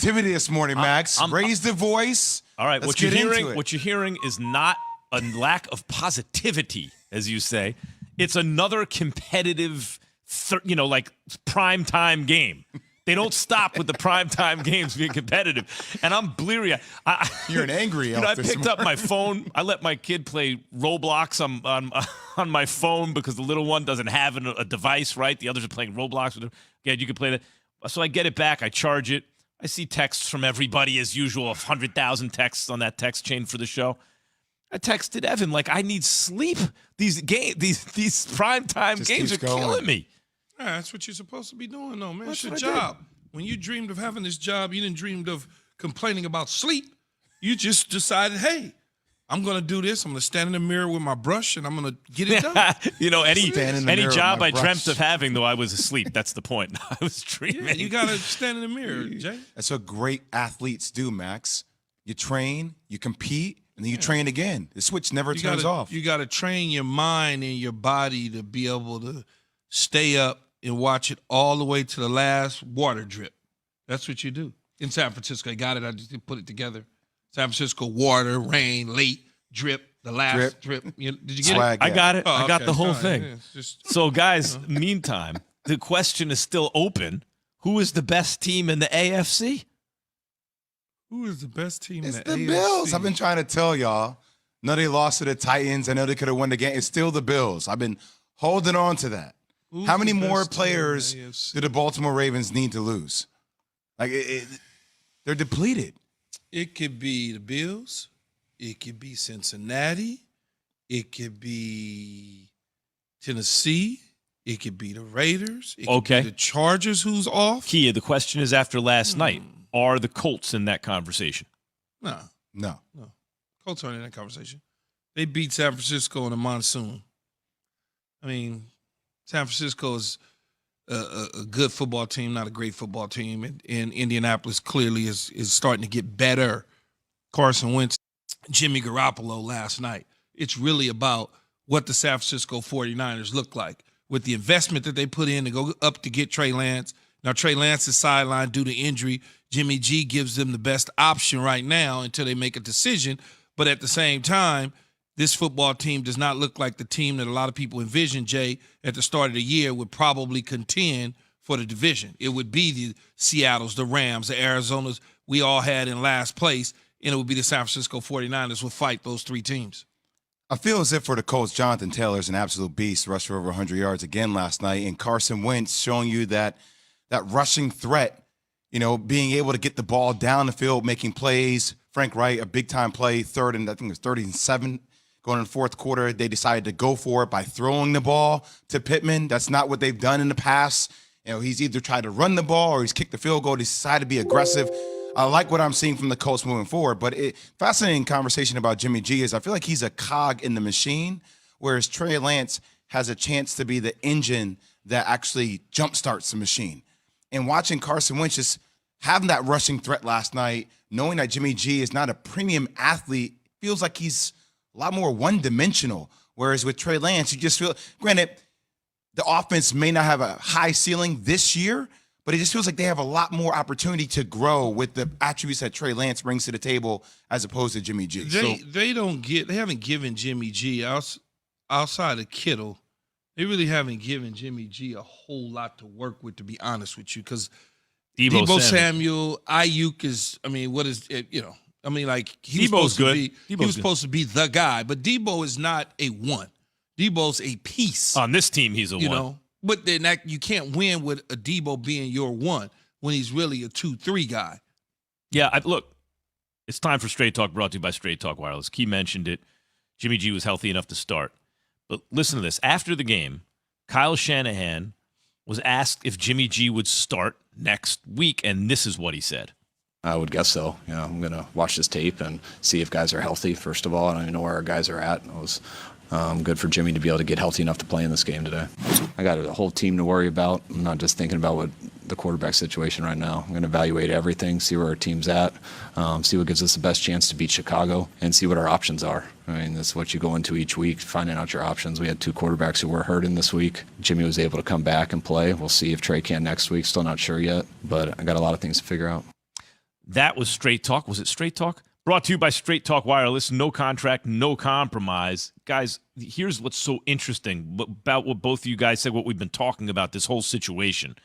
positivity this morning, Max. Raise the voice. All right, what you're hearing is not a lack of positivity, as you say. It's another competitive, like primetime game. They don't stop with the primetime games being competitive. And I'm bleary. You're an angry elf. I picked up my phone. I let my kid play Roblox on my phone because the little one doesn't have a device, right? The others are playing Roblox with him. Yeah, you can play that. So I get it back. I charge it. I see texts from everybody as usual, 100,000 texts on that text chain for the show. I texted Evan like, I need sleep. These primetime games are killing me. Yeah, that's what you're supposed to be doing, though, man. It's your job. When you dreamed of having this job, you didn't dream of complaining about sleep. You just decided, hey, I'm going to do this. I'm going to stand in the mirror with my brush, and I'm going to get it done. Any job I dreamt of having, though, I was asleep. That's the point. I was dreaming. Yeah, you got to stand in the mirror, Jay. That's what great athletes do, Max. You train, you compete, and then you train again. The switch never turns off. You got to train your mind and your body to be able to stay up and watch it all the way to the last water drip. That's what you do. In San Francisco, I got it. I just put it together. San Francisco, water, rain, late, drip, the last drip. Did you get Swag, it? I got it. Oh, I got the whole thing. Yeah, So, guys, meantime, the question is still open. Who is the best team in the AFC? Who is the best team in the AFC? AFC? Bills. I've been trying to tell y'all. No, they lost to the Titans. I know they could have won the game. It's still the Bills. I've been holding on to that. How many more players do the Baltimore Ravens need to lose? They're depleted. It could be the Bills. It could be Cincinnati. It could be Tennessee. It could be the Raiders. It could be the Chargers who's off. Kia, the question is after last night, are the Colts in that conversation? No. Colts aren't in that conversation. They beat San Francisco in a monsoon. I mean, San Francisco is a good football team, not a great football team. And Indianapolis clearly is starting to get better. Carson Wentz, Jimmy Garoppolo last night. It's really about what the San Francisco 49ers look like with the investment that they put in to go up to get Trey Lance. Now, Trey Lance is sidelined due to injury. Jimmy G gives them the best option right now until they make a decision. But at the same time, this football team does not look like the team that a lot of people envisioned, Jay, at the start of the year would probably contend for the division. It would be the Seattles, the Rams, the Arizonas we all had in last place, and it would be the San Francisco 49ers would fight those three teams. I feel as if for the Colts, Jonathan Taylor's an absolute beast, rushed for over 100 yards again last night, and Carson Wentz showing you that rushing threat, being able to get the ball down the field, making plays. Frank Wright, a big-time play, I think it was 37. Going in the fourth quarter, they decided to go for it by throwing the ball to Pittman. That's not what they've done in the past. He's either tried to run the ball or he's kicked the field goal. He decided to be aggressive. I like what I'm seeing from the Colts moving forward. But fascinating conversation about Jimmy G is I feel like he's a cog in the machine, whereas Trey Lance has a chance to be the engine that actually jumpstarts the machine. And watching Carson Wentz just having that rushing threat last night, knowing that Jimmy G is not a premium athlete, feels like he's a lot more one-dimensional, whereas with Trey Lance, you just feel, granted, the offense may not have a high ceiling this year, but it just feels like they have a lot more opportunity to grow with the attributes that Trey Lance brings to the table as opposed to Jimmy G. They haven't given Jimmy G, outside of Kittle, they really haven't given Jimmy G a whole lot to work with, to be honest with you, because Deebo Samuel, Ayuk is, what is it, he was supposed to be the guy, but Deebo is not a one. Deebo's a piece. On this team, he's a one. But then you can't win with a Deebo being your one when he's really a 2-3 guy. Yeah, look, it's time for Straight Talk, brought to you by Straight Talk Wireless. Key mentioned it. Jimmy G was healthy enough to start. But listen to this. After the game, Kyle Shanahan was asked if Jimmy G would start next week, and this is what he said. I would guess so. I'm going to watch this tape and see if guys are healthy, first of all. I don't even know where our guys are at. It was good for Jimmy to be able to get healthy enough to play in this game today. I got a whole team to worry about. I'm not just thinking about the quarterback situation right now. I'm going to evaluate everything, see where our team's at, see what gives us the best chance to beat Chicago, and see what our options are. That's what you go into each week, finding out your options. We had two quarterbacks who were hurting this week. Jimmy was able to come back and play. We'll see if Trey can next week. Still not sure yet, but I got a lot of things to figure out. That was Straight Talk. Was it Straight Talk? Brought to you by Straight Talk Wireless. No contract, no compromise. Guys, here's what's so interesting about what both of you guys said, what we've been talking about, this whole situation.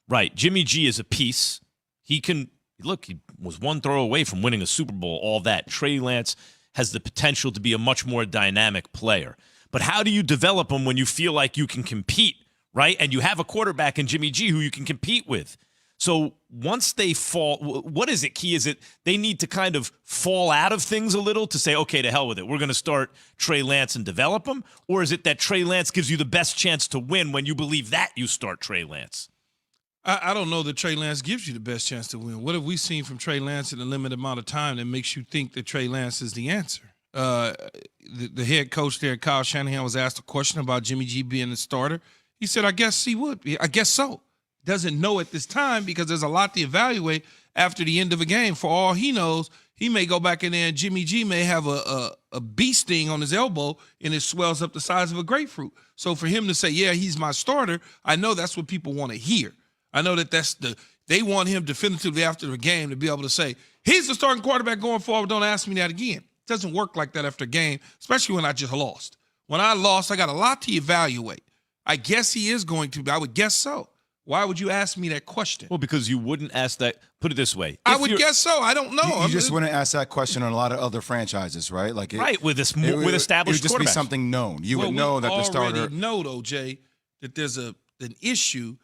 Right, Jimmy G is a piece. He can, look, he was one throw away from winning a Super Bowl, all that. Trey Lance has the potential to be a much more dynamic player. But how do you develop him when you feel like you can compete, right? And you have a quarterback in Jimmy G who you can compete with. So once they fall, what is it, Key? Is it they need to kind of fall out of things a little to say, okay, to hell with it. We're going to start Trey Lance and develop him? Or is it that Trey Lance gives you the best chance to win when you believe that you start Trey Lance? I don't know that Trey Lance gives you the best chance to win. What have we seen from Trey Lance in a limited amount of time that makes you think that Trey Lance is the answer? The head coach there, Kyle Shanahan, was asked a question about Jimmy G being the starter. He said, I guess he would. I guess so. Doesn't know at this time because there's a lot to evaluate after the end of a game. For all he knows, he may go back in there and Jimmy G may have a bee sting on his elbow and it swells up the size of a grapefruit. So for him to say, yeah, he's my starter, I know that's what people want to hear. I know that they want him definitively after the game to be able to say, he's the starting quarterback going forward. Don't ask me that again. It doesn't work like that after a game, especially when I just lost. When I lost, I got a lot to evaluate. I guess he is going to. I would guess so. Why would you ask me that question? Well, because you wouldn't ask that. Put it this way. I would guess so. I don't know. You just wouldn't ask that question on a lot of other franchises, right? Like with established it would just quarterbacks. be something known. You would know that the starter. We already know, though, Jay, that there's an issue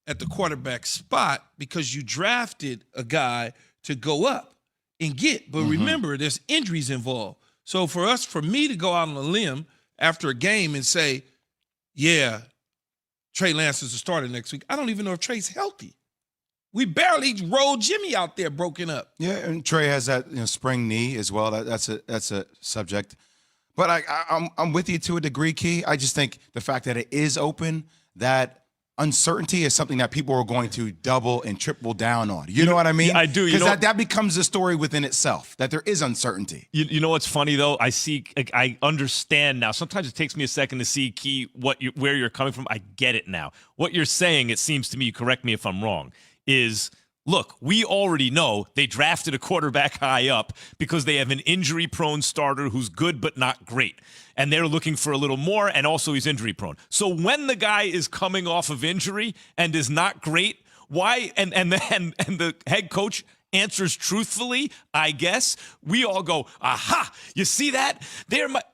at the quarterback spot because you drafted a guy to go up and get. But remember, there's injuries involved. So for me to go out on a limb after a game and say, yeah, Trey Lance is the starter next week, I don't even know if Trey's healthy. We barely rolled Jimmy out there broken up. Yeah, and Trey has that sprained knee as well. That's a subject. But I'm with you to a degree, Key. I just think the fact that it is open, that uncertainty is something that people are going to double and triple down on. You know what I mean? I do. Because that becomes a story within itself, that there is uncertainty. You know what's funny, though? I understand now. Sometimes it takes me a second to see, Key, where you're coming from. I get it now. What you're saying, it seems to me, correct me if I'm wrong, is, look, we already know they drafted a quarterback high up because they have an injury-prone starter who's good but not great. And they're looking for a little more, and also he's injury-prone. So when the guy is coming off of injury and is not great, why? And the head coach answers truthfully, I guess, we all go, aha, you see that?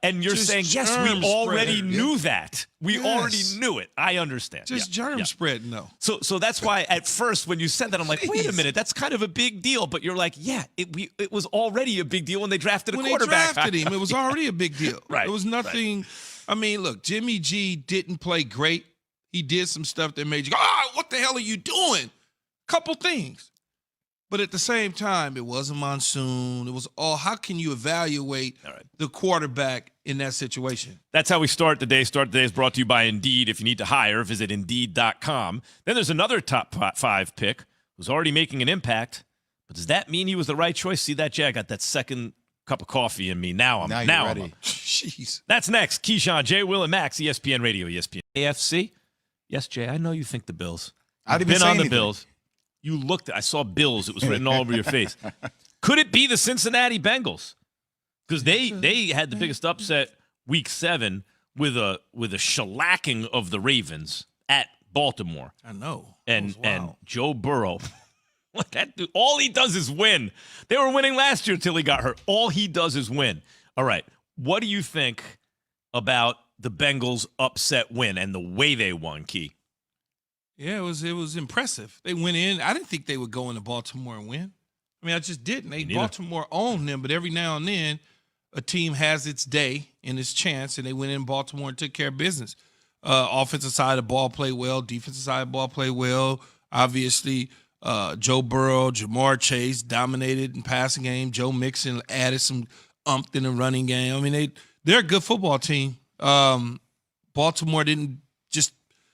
And you're just saying, yes, we already knew that. We already Yes. knew it. I understand. Just germ spreading, though. So that's why at first when you said that, I'm like, wait a minute, that's kind of a big deal. But you're like, yeah, it was already a big deal when they drafted a quarterback. When they drafted him, it was already a big deal. Right. It was nothing. I mean, look, Jimmy G didn't play great. He did some stuff that made you go, what the hell are you doing? Couple things. But at the same time, it was a monsoon. It was how can you evaluate the quarterback in that situation? That's how we start the day. Start the day is brought to you by Indeed. If you need to hire, visit Indeed.com. Then there's another top 5 pick who's already making an impact. But does that mean he was the right choice? See that, Jay? I got that second cup of coffee in me. Now I'm ready. Jeez. That's next. Keyshawn, Jay, Will, and Max, ESPN Radio, ESPN. AFC? Yes, Jay, I know you think the Bills. I've been on the anything. Bills. You looked. I saw Bills. It was written all over your face. Could it be the Cincinnati Bengals? Because they had the biggest upset week 7 with a shellacking of the Ravens at Baltimore. I know. And Joe Burrow, that dude, all he does is win. They were winning last year until he got hurt. All he does is win. All right. What do you think about the Bengals' upset win and the way they won, Key? Yeah, it was impressive. They went in. I didn't think they would go into Baltimore and win. I mean, I just didn't. Baltimore owned them, but every now and then a team has its day and its chance, and they went in Baltimore and took care of business. Offensive side of the ball played well. Defensive side of the ball played well. Obviously, Joe Burrow, Jamar Chase dominated in passing game. Joe Mixon added some umph in the running game. I mean, they're a good football team. Baltimore didn't just,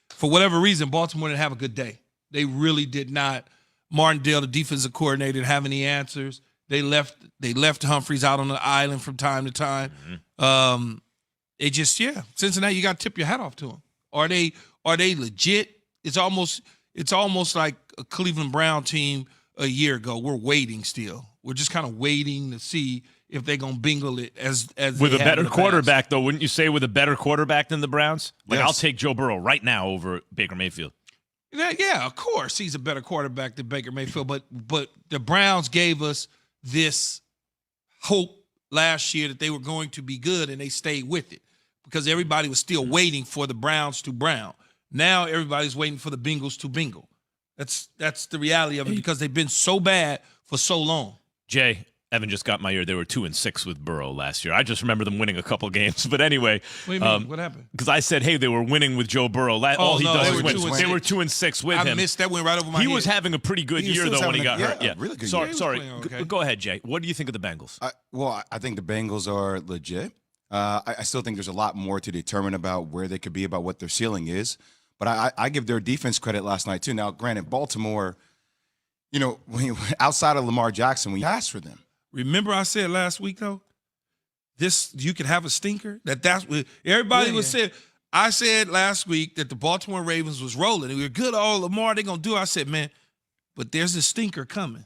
for whatever reason, Baltimore didn't have a good day. They really did not. Martindale, the defensive coordinator, didn't have any answers. They left Humphreys out on the island from time to time. It just, Cincinnati, you got to tip your hat off to them. Are they legit? It's almost like a Cleveland Brown team a year ago. We're waiting still. We're just kind of waiting to see if they're going to bingle it as with they a have better in the quarterback, though. Wouldn't you say with a better quarterback than the Browns? Like, Yes. I'll take Joe Burrow right now over Baker Mayfield. Yeah, of course he's a better quarterback than Baker Mayfield, but the Browns gave us this hope last year that they were going to be good, and they stayed with it because everybody was still waiting for the Browns to brown. Now everybody's waiting for the Bengals to bingle. That's the reality of it because they've been so bad for so long. Jay, Evan just got my ear. They were 2-6 with Burrow last year. I just remember them winning a couple games. But anyway, What do you mean? What happened? because I said, hey, they were winning with Joe Burrow. All he no, does they is were win. 2-6. They were 2-6 with him. I missed that. Went right over my He head. was having a pretty good He was year, still though, when he got having hurt. a really good sorry, year. sorry. He was playing okay. Go ahead, Jay. What do you think of the Bengals? I think the Bengals are legit. I still think there's a lot more to determine about where they could be, about what their ceiling is. But I give their defense credit last night, too. Now, granted, Baltimore, outside of Lamar Jackson, we asked for them. Remember I said last week, though, you could have a stinker? That's what everybody was saying. I said last week that the Baltimore Ravens was rolling. And we were good. Oh, Lamar, they're going to do it. I said, man, but there's a stinker coming.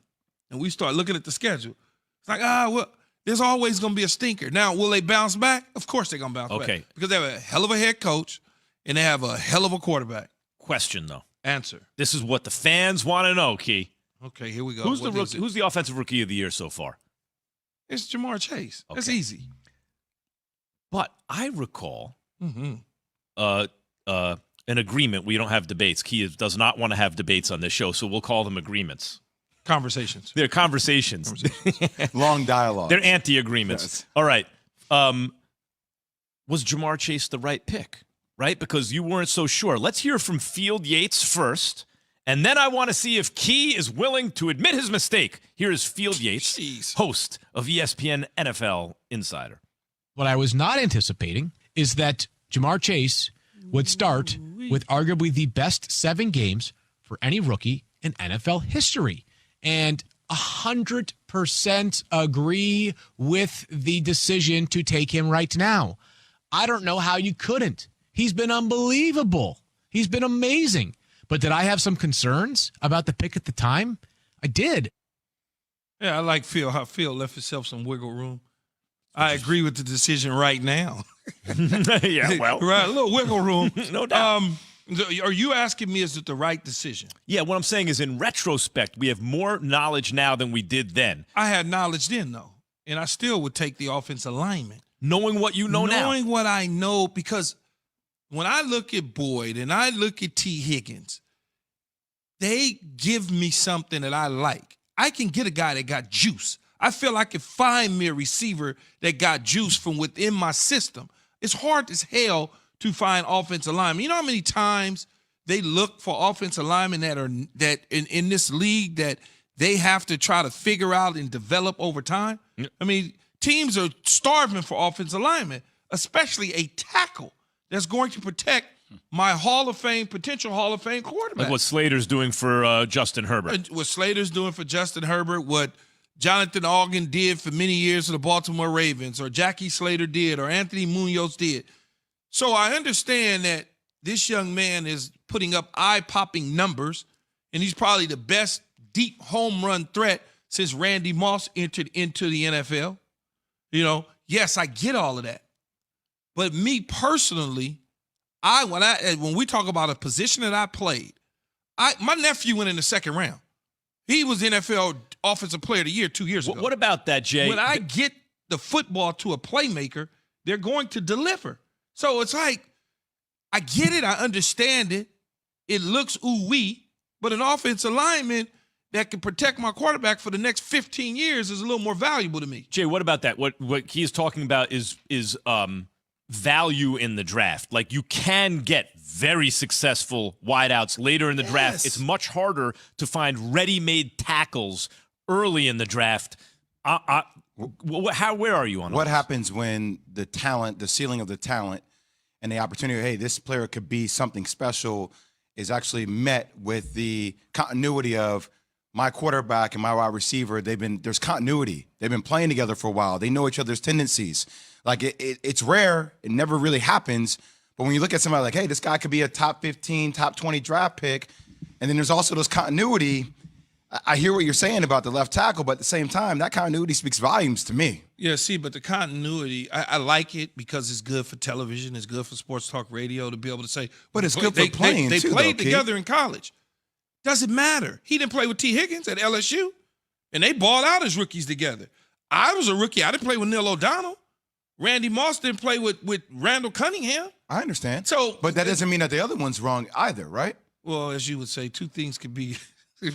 And we start looking at the schedule. It's like, well, there's always going to be a stinker. Now, will they bounce back? Of course they're going to bounce back. Because they have a hell of a head coach and they have a hell of a quarterback. Question, though. Answer. This is what the fans want to know, Key. Okay, here we go. Who's the offensive rookie of the year so far? It's Jamar Chase. Okay. That's easy. But I recall Mm-hmm. an agreement. We don't have debates. Key does not want to have debates on this show, so we'll call them agreements. Conversations. They're conversations. Long dialogue. They're anti-agreements. Yes. All right. Was Jamar Chase the right pick? Right? Because you weren't so sure. Let's hear from Field Yates first, and then I want to see if Key is willing to admit his mistake. Here is Field Yates, Jeez. host of ESPN NFL Insider. What I was not anticipating is that Jamar Chase would start with arguably the best 7 games for any rookie in NFL history. And 100% agree with the decision to take him right now. I don't know how you couldn't. He's been unbelievable. He's been amazing. But did I have some concerns about the pick at the time? I did. Yeah, I like how Phil left himself some wiggle room. I agree with the decision right now. Yeah, well. Right, a little wiggle room. No doubt. Are you asking me, is it the right decision? Yeah, what I'm saying is in retrospect, we have more knowledge now than we did then. I had knowledge then, though, and I still would take the offensive lineman. Knowing what you know now. Knowing what I know, because when I look at Boyd and I look at T. Higgins, they give me something that I like. I can get a guy that got juice. I feel I can find me a receiver that got juice from within my system. It's hard as hell to find offensive linemen. You know how many times they look for offensive linemen that in this league that they have to try to figure out and develop over time? Yep. I mean, teams are starving for offensive linemen, especially a tackle that's going to protect my potential Hall of Fame quarterback. Like what Slater's doing for Justin Herbert. What Slater's doing for Justin Herbert, what Jonathan Ogden did for many years for the Baltimore Ravens, or Jackie Slater did, or Anthony Munoz did. So I understand that this young man is putting up eye-popping numbers, and he's probably the best deep home run threat since Randy Moss entered into the NFL. Yes, I get all of that. But me personally, when we talk about a position that I played, my nephew went in the second round. He was NFL Offensive Player of the Year 2 years ago. What about that, Jay? When I get the football to a playmaker, they're going to deliver. So it's like, I get it. I understand it. It looks ooh-wee, but an offensive lineman that can protect my quarterback for the next 15 years is a little more valuable to me. Jay, what about that? What he is talking about is value in the draft. Like, you can get very successwhere wideouts later in the draft. It's much harder to find ready-made tackles early in the draft. Where are you on What this? happens when the ceiling of the talent, and the opportunity, hey, this player could be something special, is actually met with the continuity of my quarterback and my wide receiver? There's continuity. They've been playing together for a while. They know each other's tendencies. Like, it's rare. It never really happens. But when you look at somebody like, hey, this guy could be a top 15, top 20 draft pick, and then there's also those continuity, I hear what you're saying about the left tackle, but at the same time, that continuity speaks volumes to me. Yeah, see, but the continuity, I like it because it's good for television. It's good for sports talk radio to be able to say. But it's good for playing, They too, played though, together in college. Doesn't matter. He didn't play with T. Higgins at LSU, and they balled out as rookies together. I was a rookie. I didn't play with Neil O'Donnell. Randy Moss didn't play with Randall Cunningham. I understand. But that doesn't mean that the other one's wrong either, right? Well, as you would say, two things could be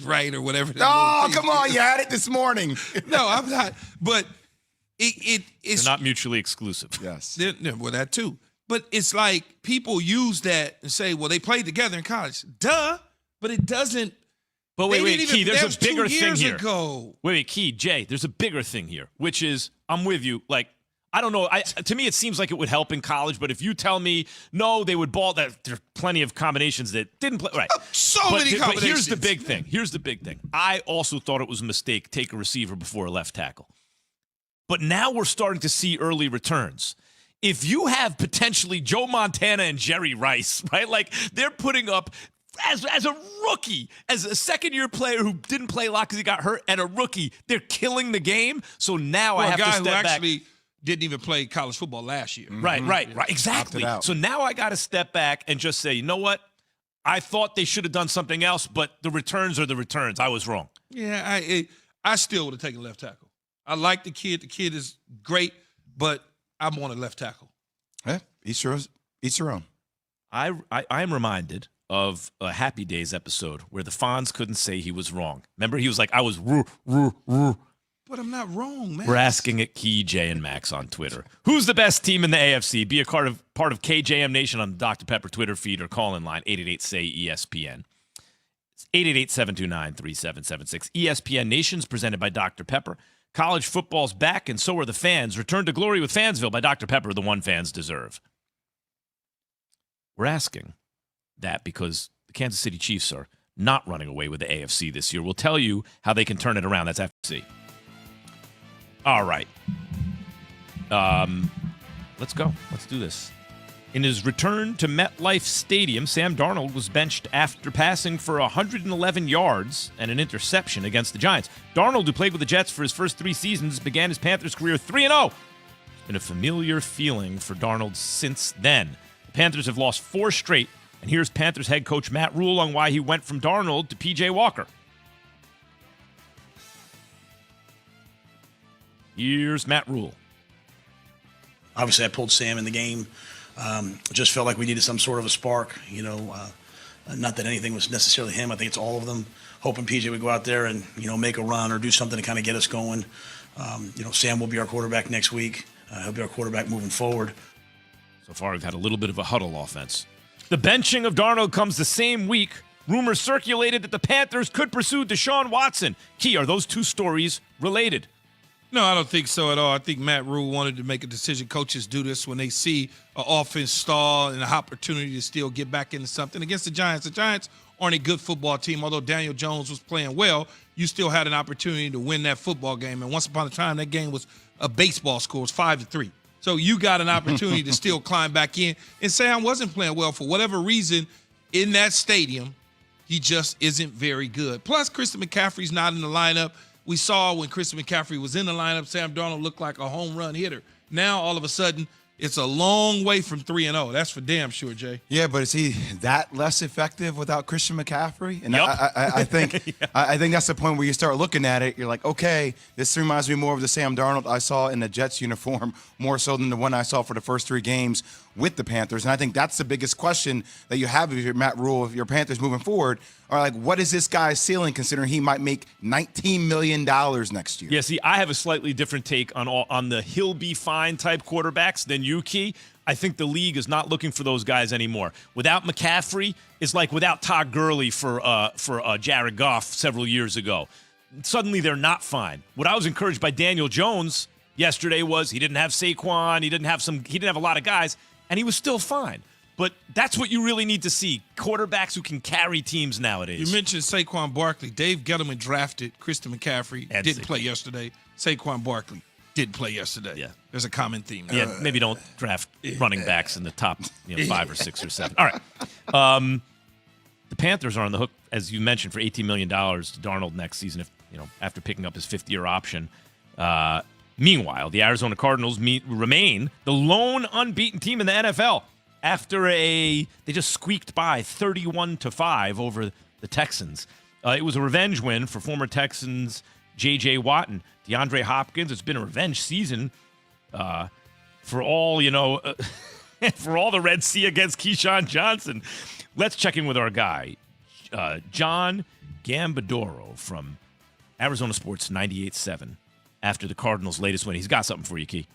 right or whatever. Oh, come on. You had it this morning. No, I'm not. But it's They're not mutually exclusive. Yes. Well, that too. But it's like people use that and say, well, they played together in college. Duh. But it doesn't. But they wait, didn't Key, even- there's that a was bigger 2 thing years here. ago. Wait, Key, Jay, there's a bigger thing here, which is, I'm with you. Like, I don't know. To me, it seems like it would help in college, but if you tell me, no, they would ball, that there are plenty of combinations that didn't play. Right. Many But combinations. here's the big thing. I also thought it was a mistake, take a receiver before a left tackle. But now we're starting to see early returns. If you have potentially Joe Montana and Jerry Rice, right? Like, they're putting up as a rookie, as a second-year player who didn't play a lot because he got hurt, and a rookie, they're killing the game. So now I have a guy to step who back. actually didn't even play college football last year. Right, exactly. Opted out. So now I got to step back and just say, you know what? I thought they should have done something else, but the returns are the returns. I was wrong. Yeah, I still would have taken left tackle. I like the kid. The kid is great, but I want a left tackle. Yeah, each their own. I am reminded of a Happy Days episode where the Fonz couldn't say he was wrong. Remember, he was like, I was roo. But I'm not wrong, man. We're asking it Key, Jay, and Max on Twitter. Who's the best team in the AFC? Be a part of KJM Nation on the Dr. Pepper Twitter feed or call in line 888-SAY-ESPN. It's 888-729-3776. ESPN Nation's presented by Dr. Pepper. College football's back, and so are the fans. Return to glory with Fansville by Dr. Pepper, the one fans deserve. We're asking that because the Kansas City Chiefs are not running away with the AFC this year. We'll tell you how they can turn it around. That's FC. All right. Let's go. Let's do this. In his return to MetLife Stadium, Sam Darnold was benched after passing for 111 yards and an interception against the Giants. Darnold, who played with the Jets for his first 3 seasons, began his Panthers career 3-0. It's been a familiar feeling for Darnold since then. The Panthers have lost 4 straight, and here's Panthers head coach Matt Rule on why he went from Darnold to P.J. Walker. Here's Matt Rule. Obviously, I pulled Sam in the game. Just felt like we needed some sort of a spark. Not that anything was necessarily him. I think it's all of them. Hoping PJ would go out there and make a run or do something to kind of get us going. Sam will be our quarterback next week. He'll be our quarterback moving forward. So far, we've had a little bit of a huddle offense. The benching of Darnold comes the same week. Rumors circulated that the Panthers could pursue Deshaun Watson. Key, are those two stories related? No, I don't think so at all. I think Matt Rule wanted to make a decision. Coaches do this when they see an offense stall and an opportunity to still get back into something. Against the Giants aren't a good football team. Although Daniel Jones was playing well, you still had an opportunity to win that football game. And once upon a time, that game was a baseball score. It was 5-3. So you got an opportunity to still climb back in. And Sam wasn't playing well for whatever reason in that stadium. He just isn't very good. Plus, Christian McCaffrey's not in the lineup. We saw when Christian McCaffrey was in the lineup, Sam Darnold looked like a home run hitter. Now, all of a sudden, it's a long way from 3-0. That's for damn sure, Jay. Yeah, but is he that less effective without Christian McCaffrey? And Yep. I think I think that's the point where you start looking at it. You're like, okay, this reminds me more of the Sam Darnold I saw in the Jets uniform, more so than the one I saw for the first 3 games with the Panthers. And I think that's the biggest question that you have if you're Matt Rule, if your Panthers moving forward, are like, what is this guy's ceiling considering he might make $19 million next year? Yeah, see, I have a slightly different take on the he'll be fine type quarterbacks than you, Key. I think the league is not looking for those guys anymore. Without McCaffrey, it's like without Todd Gurley for Jared Goff several years ago. Suddenly they're not fine. What I was encouraged by Daniel Jones yesterday was he didn't have Saquon, he didn't have a lot of guys, and he was still fine. But that's what you really need to see, quarterbacks who can carry teams nowadays. You mentioned Saquon Barkley. Dave Gettleman drafted Christian McCaffrey. And Didn't Saquon. play yesterday. Saquon Barkley didn't play yesterday. Yeah. There's a common theme. Yeah, maybe don't draft running backs in the top 5 or 6 or 7. All right. the Panthers are on the hook, as you mentioned, for $18 million to Darnold next season, if after picking up his fifth-year option. Meanwhile, the Arizona Cardinals remain the lone unbeaten team in the NFL after they just squeaked by 31-5 over the Texans. It was a revenge win for former Texans J.J. Watt and DeAndre Hopkins. It's been a revenge season for all, for all the Red Sea against Keyshawn Johnson. Let's check in with our guy, John Gambadoro from Arizona Sports 98.7 after the Cardinals' latest win. He's got something for you, Key.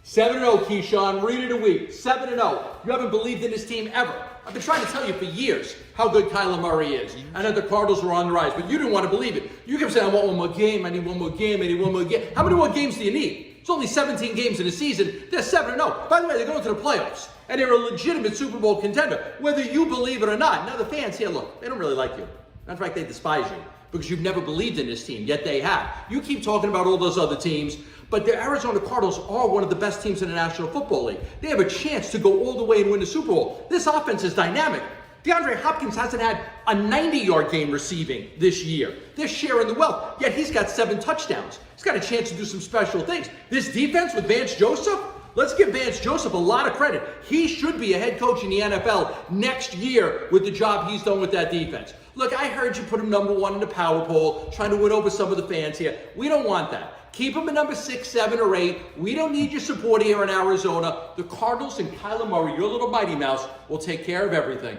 7-0, Keyshawn. Read it a week. 7-0. You haven't believed in this team ever. I've been trying to tell you for years how good Kyler Murray is and that the Cardinals were on the rise, but you didn't want to believe it. You kept saying, I want one more game, I need one more game, I need one more game. How many more games do you need? It's only 17 games in a season. They're 7-0. By the way, they're going to the playoffs, and they're a legitimate Super Bowl contender, whether you believe it or not. Now, the fans here, look, they don't really like you. In fact, they despise you because you've never believed in this team, yet they have. You keep talking about all those other teams, but the Arizona Cardinals are one of the best teams in the National Football League. They have a chance to go all the way and win the Super Bowl. This offense is dynamic. DeAndre Hopkins hasn't had a 90-yard game receiving this year. They're sharing the wealth, yet he's got 7 touchdowns. He's got a chance to do some special things. This defense with Vance Joseph, let's give Vance Joseph a lot of credit. He should be a head coach in the NFL next year with the job he's done with that defense. Look, I heard you put him number 1 in the power poll, trying to win over some of the fans here. We don't want that. Keep him at number 6, 7, or 8. We don't need your support here in Arizona. The Cardinals and Kyler Murray, your little mighty mouse, will take care of everything.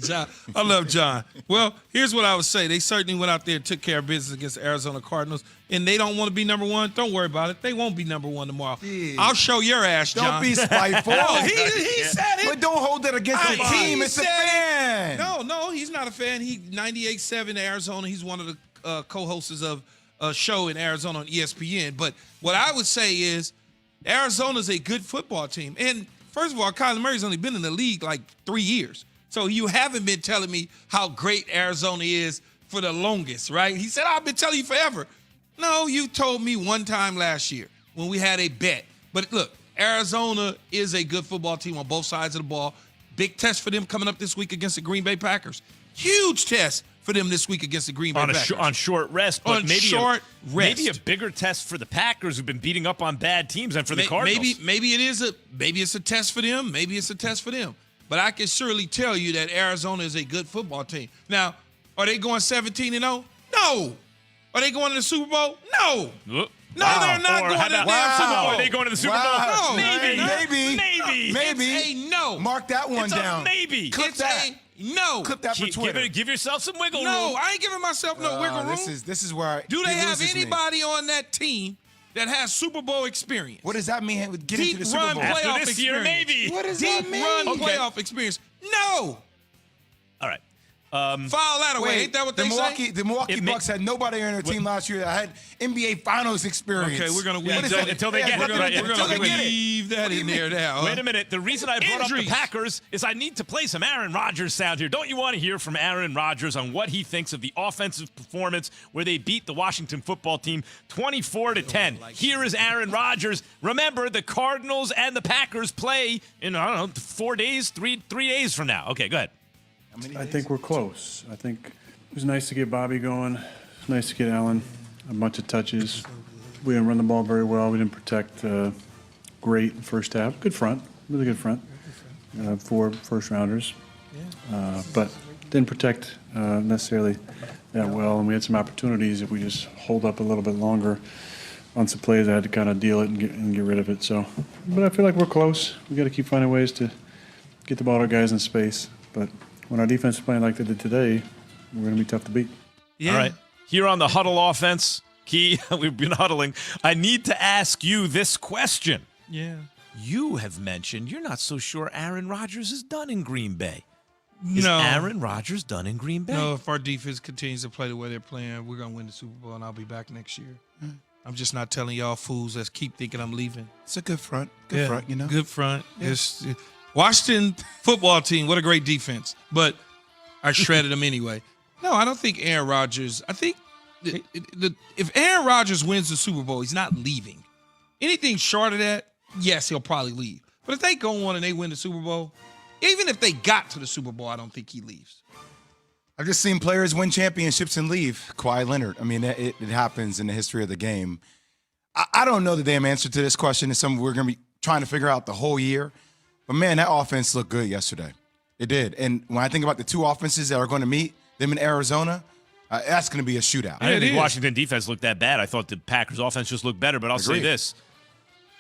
John, I love John. Well, here's what I would say. They certainly went out there and took care of business against the Arizona Cardinals, and they don't want to be number 1. Don't worry about it. They won't be number 1 tomorrow. Jeez. I'll show your ass, John. Don't be spiteful. No, he said it. But don't hold that against the team. It's a fan. No, he's not a fan. He 98.7 Arizona. He's one of the co-hosts of a show in Arizona on ESPN. But what I would say is Arizona's a good football team. And first of all, Kyler Murray's only been in the league like 3 years. So you haven't been telling me how great Arizona is for the longest, right? He said, I've been telling you forever. No, you told me one time last year when we had a bet. But look, Arizona is a good football team on both sides of the ball. Big test for them coming up this week against the Green Bay Packers. Huge test for them this week against the Green Bay Packers. On short rest. But on short rest. Maybe a bigger test for the Packers who've been beating up on bad teams than for the Cardinals. Maybe it's a test for them. Maybe it's a test for them. But I can surely tell you that Arizona is a good football team. Now, are they going 17-0? No. Are they going to the Super Bowl? No. Whoop. No, they're not going to the damn Super Bowl. Are they going to the Super Wow. Bowl? No. Maybe. It's a no. Mark that one It's down. a maybe. Clip that. No. Clip that for Twitter. Give yourself some wiggle room. No, I ain't giving myself no wiggle room. This is where Do they he have loses me. anybody on that team that has Super Bowl experience? What does that mean? Getting Deep to the Super run Bowl. playoff After this year, experience. maybe. What does Deep that mean? run Okay. playoff experience. No. All right. File that away. Ain't that what they say? The Milwaukee Bucks had nobody on their team last year that had NBA Finals experience. Okay, we're gonna Yeah, leave until they get it. We're Right, gonna until they get it. leave that in there now. Wait a minute. The reason I brought up Injuries. the Packers is I need to play some Aaron Rodgers sound here. Don't you want to hear from Aaron Rodgers on what he thinks of the offensive performance where they beat the Washington football team 24-10? Here is Aaron Rodgers. Remember, the Cardinals and the Packers play in, 4 days, three days from now. Okay, go ahead. I think we're close. I think it was nice to get Bobby going. It's nice to get Allen a bunch of touches. We didn't run the ball very well. We didn't protect great in the first half. Good front, really good front. 4 first-rounders. But didn't protect necessarily that well. And we had some opportunities if we just hold up a little bit longer on some plays. I had to kind of deal it and get rid of it. So, but I feel like we're close. We got to keep finding ways to get the ball to our guys in space. But when our defense is playing like they did today, we're going to be tough to beat. Yeah. All right. Here on the Huddle offense, Key, we've been huddling. I need to ask you this question. Yeah. You have mentioned you're not so sure Aaron Rodgers is done in Green Bay. Is No. Aaron Rodgers done in Green Bay? No, if our defense continues to play the way they're playing, we're going to win the Super Bowl, and I'll be back next year. I'm just not telling y'all fools that keep thinking I'm leaving. It's a good front. Good front, you know? Good front. It's, Washington football team, what a great defense. But I shredded them anyway. No, I don't think Aaron Rodgers. I think if Aaron Rodgers wins the Super Bowl, he's not leaving. Anything short of that, yes, he'll probably leave. But if they go on and they win the Super Bowl, Even if they got to the Super Bowl, I don't think he leaves. I've just seen players win championships and leave. Kawhi Leonard. I mean, it happens in the history of the game. I don't know the damn answer to this question. It's something we're going to be trying to figure out the whole year. But, man, that offense looked good yesterday. It did. And when I think about the two offenses that are going to meet, them in Arizona, that's going to be a shootout. I didn't think Washington defense looked that bad. I thought the Packers offense just looked better. But I'll say this.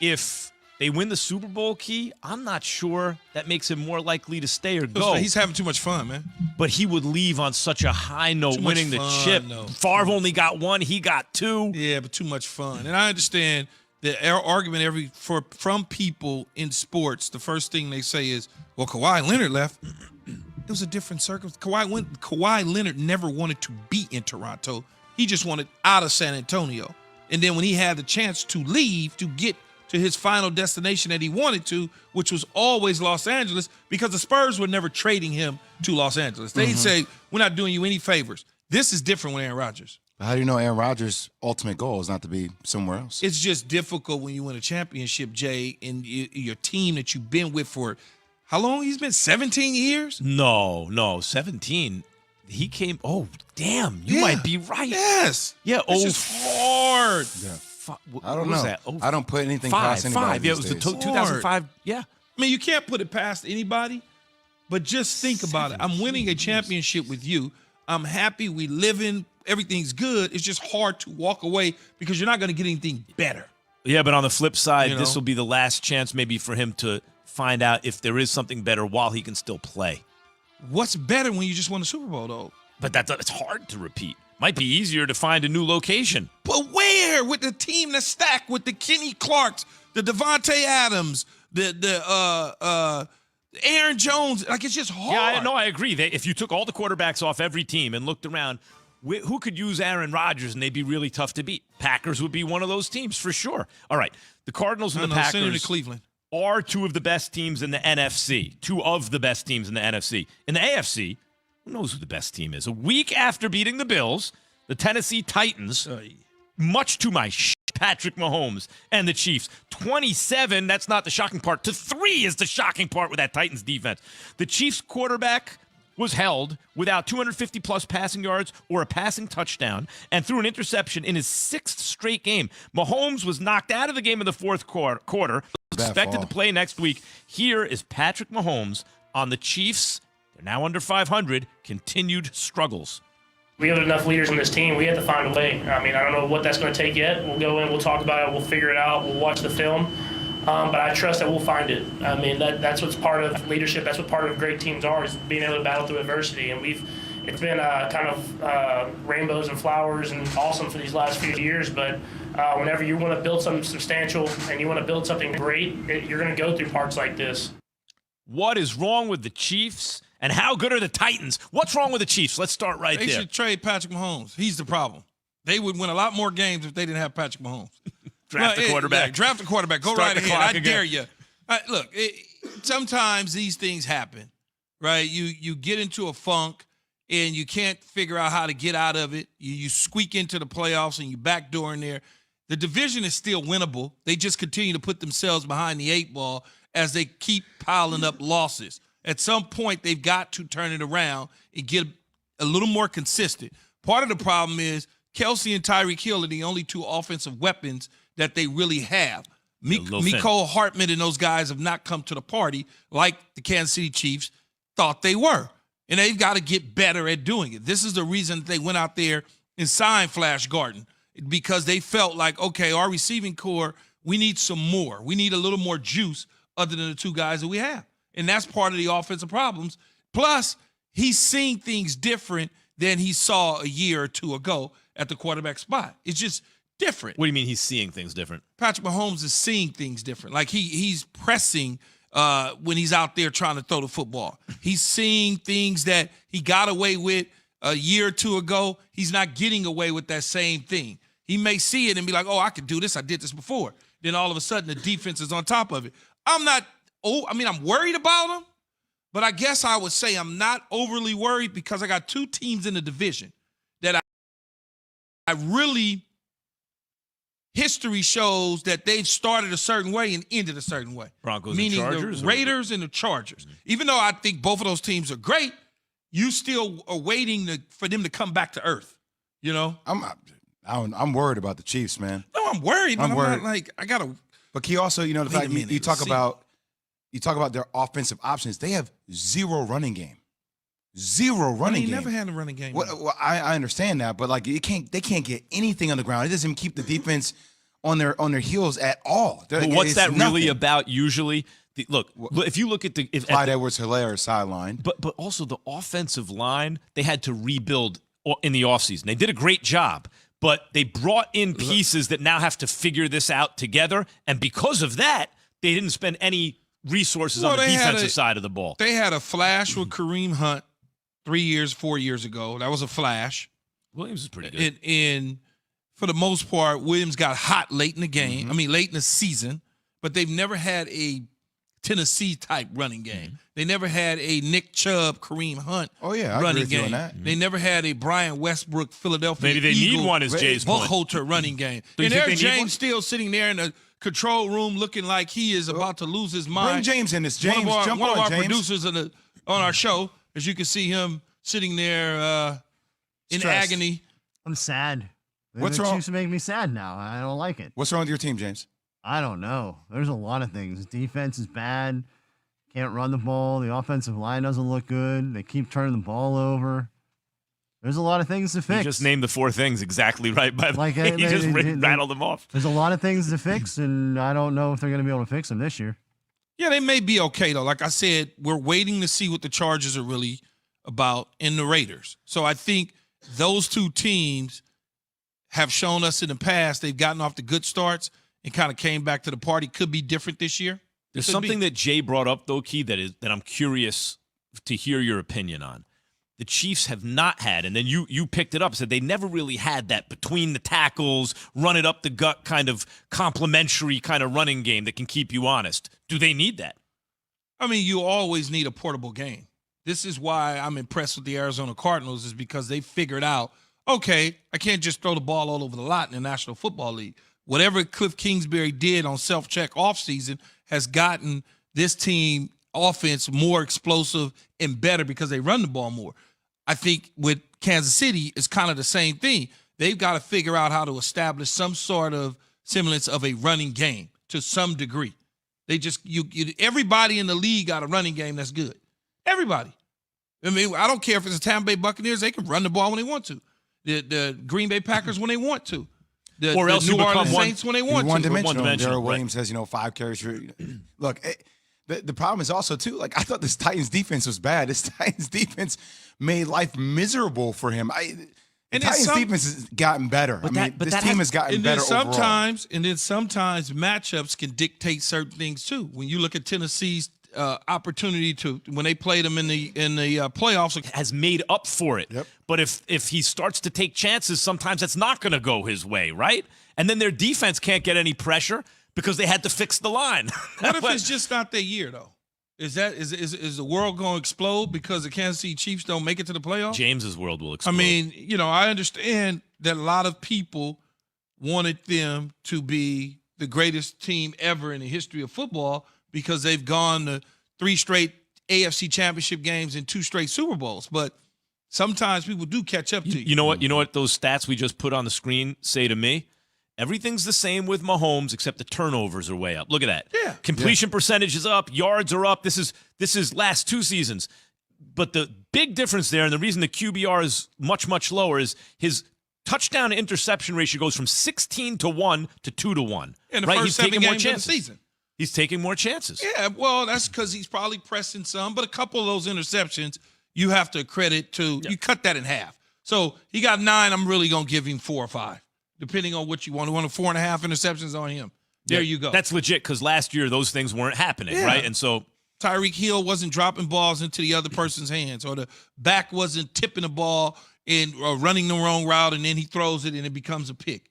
If they win the Super Bowl, Key, I'm not sure that makes him more likely to stay or go. He's having too much fun, man. But he would leave on such a high note, winning the chip. No. Favre only got one. He got two. Yeah, but too much fun. And I understand the argument from people in sports. The first thing they say is, well, Kawhi Leonard left. It was a different circumstance. Kawhi Leonard never wanted to be in Toronto. He just wanted out of San Antonio. And then when he had the chance to leave to get to his final destination that he wanted to, which was always Los Angeles, because the Spurs were never trading him to Los Angeles. They'd say, we're not doing you any favors. This is different with Aaron Rodgers. How do you know Aaron Rodgers' ultimate goal is not to be somewhere else? It's just difficult when you win a championship, Jay, and your team that you've been with for how long? He's been 17 years? No, 17. He came. Oh, damn! You might be right. Yes. Yeah. It's just hard. Yeah. What I don't was know. that? Oh, I don't put anything past anybody. five. Yeah, it was the these days. 2005. Yeah. I mean, you can't put it past anybody, but just think about it. I'm winning a championship with you. I'm happy we live in. Everything's good. It's just hard to walk away because you're not going to get anything better. Yeah, but on the flip side, You know? this will be the last chance maybe for him to find out if there is something better while he can still play. What's better when you just won the Super Bowl, though? But it's hard to repeat. Might be easier to find a new location. But where? With the team that's stacked with the Kenny Clarks, the Devontae Adams, the Aaron Jones. Like, it's just hard. Yeah, I agree. If you took all the quarterbacks off every team and looked around, who could use Aaron Rodgers and they'd be really tough to beat? Packers would be one of those teams for sure. All right, the Cardinals and the Packers send him to Cleveland. are two of the best teams in the NFC. Two of the best teams in the NFC. In the AFC, who knows who the best team is? A week after beating the Bills, the Tennessee Titans, much to my Patrick Mahomes and the Chiefs. 27, that's not the shocking part. To 3 is the shocking part with that Titans defense. The Chiefs quarterback was held without 250-plus passing yards or a passing touchdown and threw an interception in his 6th straight game. Mahomes was knocked out of the game in the fourth quarter, expected to play next week. Here is Patrick Mahomes on the Chiefs. They're now under 500, continued struggles. We have enough leaders on this team. We have to find a way. I mean, I don't know what that's going to take yet. We'll go in, we'll talk about it, we'll figure it out, we'll watch the film. But I trust that we'll find it. I mean, that's what's part of leadership. That's what part of great teams are, is being able to battle through adversity. And it's been kind of rainbows and flowers and awesome for these last few years. But whenever you want to build something substantial and you want to build something great, you're going to go through parts like this. What is wrong with the Chiefs? And how good are the Titans? What's wrong with the Chiefs? Let's start right there. They should trade Patrick Mahomes. He's the problem. They would win a lot more games if they didn't have Patrick Mahomes. Draft the quarterback. Draft the quarterback. Go Start right the ahead. clock I again. dare you. Look, sometimes these things happen, right? You get into a funk and you can't figure out how to get out of it. You squeak into the playoffs and you backdoor in there. The division is still winnable. They just continue to put themselves behind the 8 ball as they keep piling up losses. At some point, they've got to turn it around and get a little more consistent. Part of the problem is Kelsey and Tyreek Hill are the only 2 offensive weapons that they really have. Mecole Hardman and those guys have not come to the party like the Kansas City Chiefs thought they were. And they've got to get better at doing it. This is the reason they went out there and signed Flash Gordon, because they felt like, okay, our receiving core, we need some more. We need a little more juice other than the 2 guys that we have. And that's part of the offensive problems. Plus, he's seeing things different than he saw a year or 2 ago at the quarterback spot. It's just different. What do you mean he's seeing things different? Patrick Mahomes is seeing things different. Like he's pressing when he's out there trying to throw the football. He's seeing things that he got away with a year or 2 ago. He's not getting away with that same thing. He may see it and be like, oh, I could do this. I did this before. Then all of a sudden the defense is on top of it. I'm worried about him, but I guess I would say I'm not overly worried because I got 2 teams in the division that I really history shows that they've started a certain way and ended a certain way. Broncos meaning and Chargers? The Raiders and the Chargers. Even though I think both of those teams are great, you still are waiting for them to come back to earth. You know? I'm worried about the Chiefs, man. No, I'm worried. I'm worried. Not like I gotta. But he also, the Wait a fact minute, you talk let's see. about their offensive options. They have zero running game. Zero running They game. never had a running game. Well, I understand that, but like they can't get anything on the ground. It doesn't even keep the defense on their heels at all. But what's It's that really nothing. about usually? Look, if you look at Clyde Edwards-Helaire sideline. But also the offensive line, they had to rebuild in the offseason. They did a great job, but they brought in pieces that now have to figure this out together. And because of that, they didn't spend any resources on the defensive side of the ball. They had a flash with Kareem Hunt 4 years ago. That was a flash. Williams is pretty good. And for the most part, Williams got hot late in the game. Late in the season. But they've never had a Tennessee-type running game. They never had a Nick Chubb, Kareem Hunt running game. They never had a Brian Westbrook, Philadelphia Maybe they Eagle, need one, as Jay's point. Buckholter running game. Do you And think there's they need one? James still sitting there in the control room looking like he is about to lose his mind. Bring James in this. James, one jump of on, our James. producers on our show, as you can see him sitting there in Stressed. agony. I'm sad. What's the wrong? Chiefs make me sad now. I don't like it. What's wrong with your team, James? I don't know. There's a lot of things. Defense is bad. Can't run the ball. The offensive line doesn't look good. They keep turning the ball over. There's a lot of things to fix. You just named the four things exactly right. By the way, he just rattled them off. There's a lot of things to fix, and I don't know if they're going to be able to fix them this year. Yeah, they may be okay, though. Like I said, we're waiting to see what the Chargers are really about and the Raiders. So I think those two teams have shown us in the past they've gotten off the good starts and kind of came back to the party. Could be different this year. There's something that Jay brought up, though, Key, that I'm curious to hear your opinion on. The Chiefs have not had, and then you picked it up and said they never really had that between the tackles, run it up the gut kind of complementary kind of running game that can keep you honest. Do they need that? I mean, you always need a portable game. This is why I'm impressed with the Arizona Cardinals, is because they figured out, okay, I can't just throw the ball all over the lot in the National Football League. Whatever Cliff Kingsbury did on self-check offseason has gotten this team offense more explosive and better because they run the ball more. I think with Kansas City, it's kind of the same thing. They've got to figure out how to establish some sort of semblance of a running game to some degree. They just everybody in the league got a running game that's good. Everybody. I mean, I don't care if it's the Tampa Bay Buccaneers; they can run the ball when they want to. The Green Bay Packers when they want to. The else New you become Orleans Saints when they want to. One-dimensional. One-dimensional, Darrell Williams has 5 carries for. Look, the problem is also too. Like I thought this Titans defense was bad. This Titans defense made life miserable for him. The Titans defense has gotten better. This team has gotten better overall. And then sometimes matchups can dictate certain things too. When you look at Tennessee's opportunity to when they played them in the playoffs, has made up for it. Yep. But if he starts to take chances, sometimes that's not going to go his way, right? And then their defense can't get any pressure because they had to fix the line. What if it's just not their year though? Is the world going to explode because the Kansas City Chiefs don't make it to the playoffs? James's world will explode. I mean, I understand that a lot of people wanted them to be the greatest team ever in the history of football because they've gone to 3 straight AFC championship games and 2 straight Super Bowls. But sometimes people do catch up to you. You know what? You know what those stats we just put on the screen say to me? Everything's the same with Mahomes, except the turnovers are way up. Look at that. Yeah. Completion percentage is up. Yards are up. This is last 2 seasons. But the big difference there, and the reason the QBR is much, much lower, is his touchdown to interception ratio goes from 16-1 to 2-1. In the right? first He's 7 taking more games of the chances. season. He's taking more chances. Yeah, well, that's because he's probably pressing some, but a couple of those interceptions you have to credit to. You cut that in half. So he got 9. I'm really going to give him 4 or 5, depending on what you want. 4.5 interceptions on him. There you go. That's legit because last year those things weren't happening, right? And so Tyreek Hill wasn't dropping balls into the other person's hands, or the back wasn't tipping the ball and running the wrong route, and then he throws it and it becomes a pick.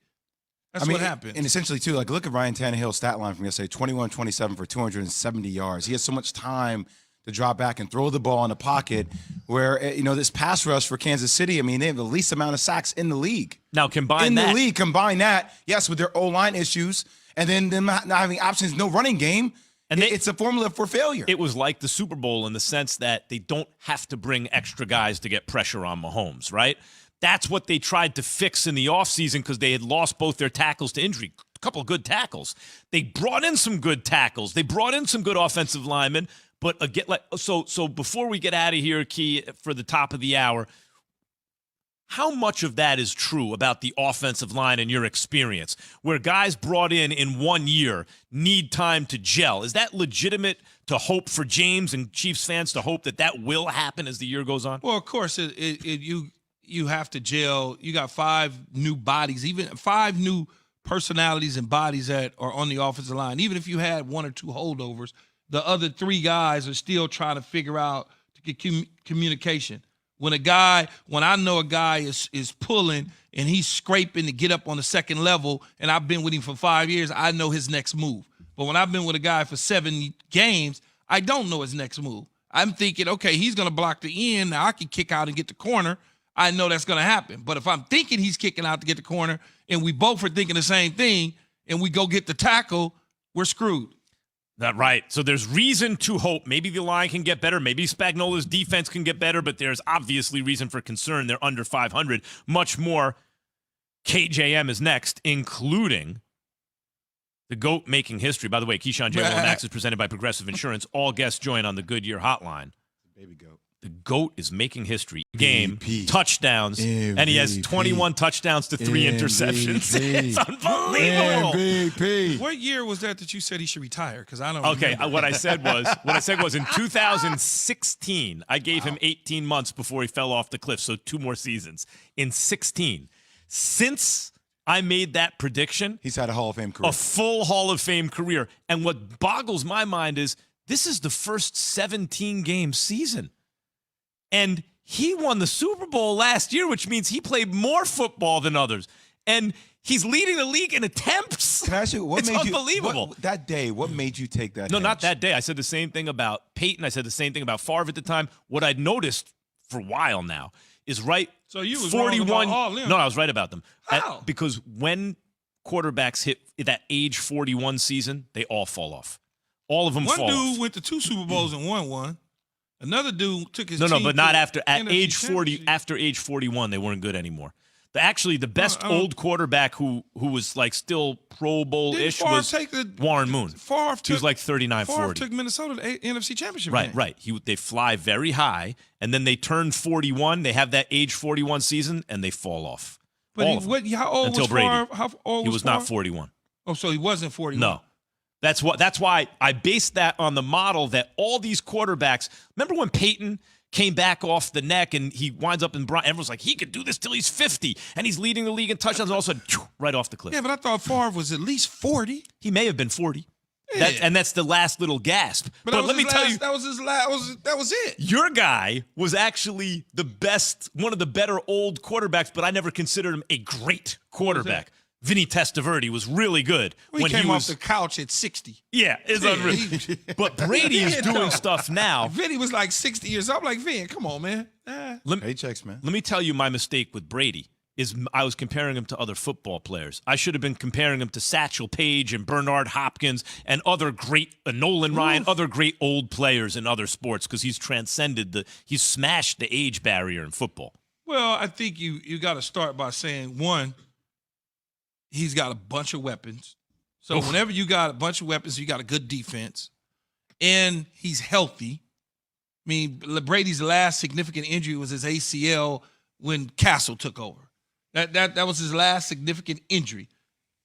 That's what happened. And essentially, too, like look at Ryan Tannehill's stat line from yesterday, 21-27 for 270 yards. He has so much time to drop back and throw the ball in the pocket. Where this pass rush for Kansas City, I mean, they have the least amount of sacks in the league. Now combine that, yes, with their O-line issues, and then them not having options, no running game. And it's a formula for failure. It was like the Super Bowl in the sense that they don't have to bring extra guys to get pressure on Mahomes, right? That's what they tried to fix in the offseason because they had lost both their tackles to injury. A couple of good tackles. They brought in some good tackles. They brought in some good offensive linemen. But again, so before we get out of here, Key, for the top of the hour, how much of that is true about the offensive line in your experience, where guys brought in 1 year need time to gel? Is that legitimate to hope for James and Chiefs fans to hope that will happen as the year goes on? Well, of course, you have to gel. You got 5 new bodies, even 5 new personalities and bodies that are on the offensive line. Even if you had 1 or 2 holdovers, the other 3 guys are still trying to figure out to get communication. When I know a guy is pulling and he's scraping to get up on the second level, and I've been with him for 5 years, I know his next move. But when I've been with a guy for 7 games, I don't know his next move. I'm thinking, okay, he's going to block the end. Now I can kick out and get the corner. I know that's going to happen. But if I'm thinking he's kicking out to get the corner and we both are thinking the same thing and we go get the tackle, we're screwed. That's right. So there's reason to hope. Maybe the line can get better. Maybe Spagnuolo's defense can get better, but there's obviously reason for concern. They're under 500. Much more. KJM is next, including the GOAT making history. By the way, Keyshawn, J. Will, and Max is presented by Progressive Insurance. All guests join on the Goodyear hotline. Baby GOAT. The GOAT is making history. Game, touchdowns, MVP, and he has 21 touchdowns to 3 interceptions. It's unbelievable. MVP. What year was that you said he should retire? Because I don't Okay, remember. what I said was in 2016, I gave him 18 months before he fell off the cliff, so 2 more seasons. In 16, since I made that prediction, he's had a Hall of Fame career. A full Hall of Fame career. And what boggles my mind is this is the first 17-game season. And he won the Super Bowl last year, which means he played more football than others. And he's leading the league in attempts. Can I ask you, it's unbelievable. What made you take that? No, hedge? not that day. I said the same thing about Peyton. I said the same thing about Favre at the time. What I'd noticed for a while now is So you was 41. wrong about all them. No, I was right about them. How? Because when quarterbacks hit that age 41 season, they all fall off. All of them fall off. One dude went to 2 Super Bowls and won one. Another dude took his No, team but not to after at NFC age 40. Championship. After age 41, they weren't good anymore. The best old quarterback who was like still Pro Bowl-ish Didn't Favre was take Warren Moon. Favre He was like 39, Favre 40. took Minnesota to NFC Championship game. Right. They fly very high, and then they turn 41. They have that age 41 season, and they fall off. But All of them. how old Until was Brady. Favre? How old He was was not Favre? 41. Oh, so he wasn't 41. No. That's why I based that on the model that all these quarterbacks. Remember when Peyton came back off the neck and he winds up in Brian? Everyone's like, he could do this till he's 50, and he's leading the league in touchdowns. And all of a sudden, right off the cliff. Yeah, but I thought Favre was at least 40. He may have been 40. Yeah. And that's the last little gasp. But let me tell you, that was his last. That was it. your guy was actually the best, one of the better old quarterbacks, but I never considered him a great quarterback. Vinny Testaverde was really good He when came he was off the couch at 60. Yeah, it's unreal. But Brady is doing stuff now. Vinny was like 60 years old. I'm like, Vin, come on, man. Paychecks, man. Let me tell you my mistake with Brady is I was comparing him to other football players. I should have been comparing him to Satchel Paige and Bernard Hopkins and other great Nolan Ryan, other great old players in other sports because he's he's smashed the age barrier in football. Well, I think you got to start by saying, one, he's got a bunch of weapons. So whenever you got a bunch of weapons, you got a good defense, and he's healthy. I mean, Brady's last significant injury was his ACL when Castle took over. That was his last significant injury.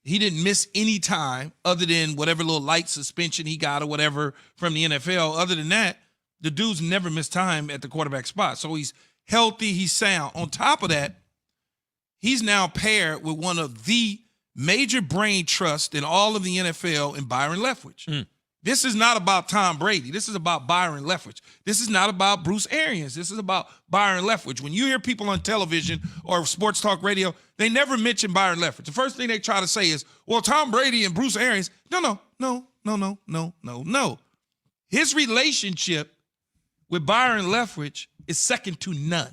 He didn't miss any time other than whatever little light suspension he got or whatever from the NFL. Other than that, the dude's never missed time at the quarterback spot. So he's healthy, he's sound. On top of that, he's now paired with one of the major brain trust in all of the NFL in Byron Leftwich. This is not about Tom Brady. This is about Byron Leftwich. This is not about Bruce Arians. This is about Byron Leftwich. When you hear people on television or sports talk radio, they never mention Byron Leftwich. The first thing they try to say is, well, Tom Brady and Bruce Arians. No. His relationship with Byron Leftwich is second to none.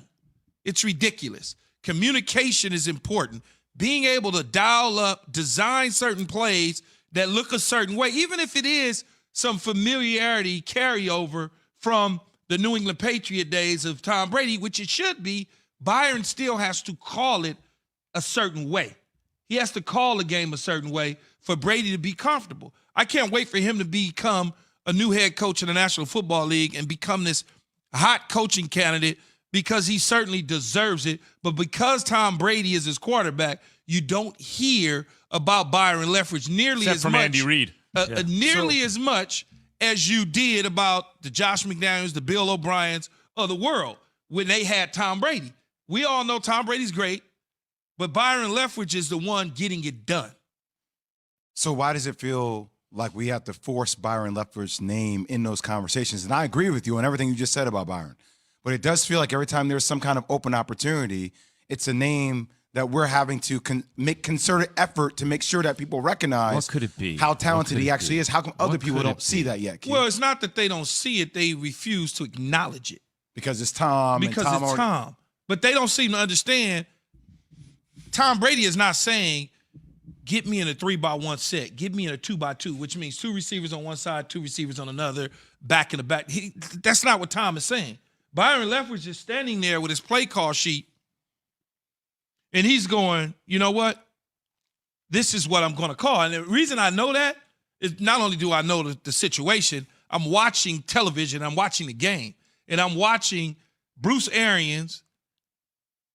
It's ridiculous. Communication is important. Being able to dial up, design certain plays that look a certain way, even if it is some familiarity carryover from the New England Patriot days of Tom Brady, which it should be, Byron still has to call it a certain way. He has to call the game a certain way for Brady to be comfortable. I can't wait for him to become a new head coach in the National Football League and become this hot coaching candidate because he certainly deserves it. But because Tom Brady is his quarterback, you don't hear about Byron Leftwich nearly Except as from much. Andy Reid. Nearly as much as you did about the Josh McDaniels, the Bill O'Briens of the world when they had Tom Brady. We all know Tom Brady's great, but Byron Leftwich is the one getting it done. So why does it feel like we have to force Byron Leftwich's name in those conversations? And I agree with you on everything you just said about Byron. But it does feel like every time there's some kind of open opportunity, it's a name that we're having to make concerted effort to make sure that people recognize What could it be? how talented What could he it actually be? is. How come other What people could don't it see be? that yet, Keith? Well, it's not that they don't see it. They refuse to acknowledge it. Because it's Tom. Because and Tom it's already- Tom. But they don't seem to understand. Tom Brady is not saying, get me in a 3-by-1 set. Get me in a 2-by-2, which means 2 receivers on one side, 2 receivers on another, back in the back. That's not what Tom is saying. Byron Leftwich is standing there with his play call sheet, and he's going, you know what? This is what I'm going to call. And the reason I know that is not only do I know the situation, I'm watching television, I'm watching the game, and I'm watching Bruce Arians,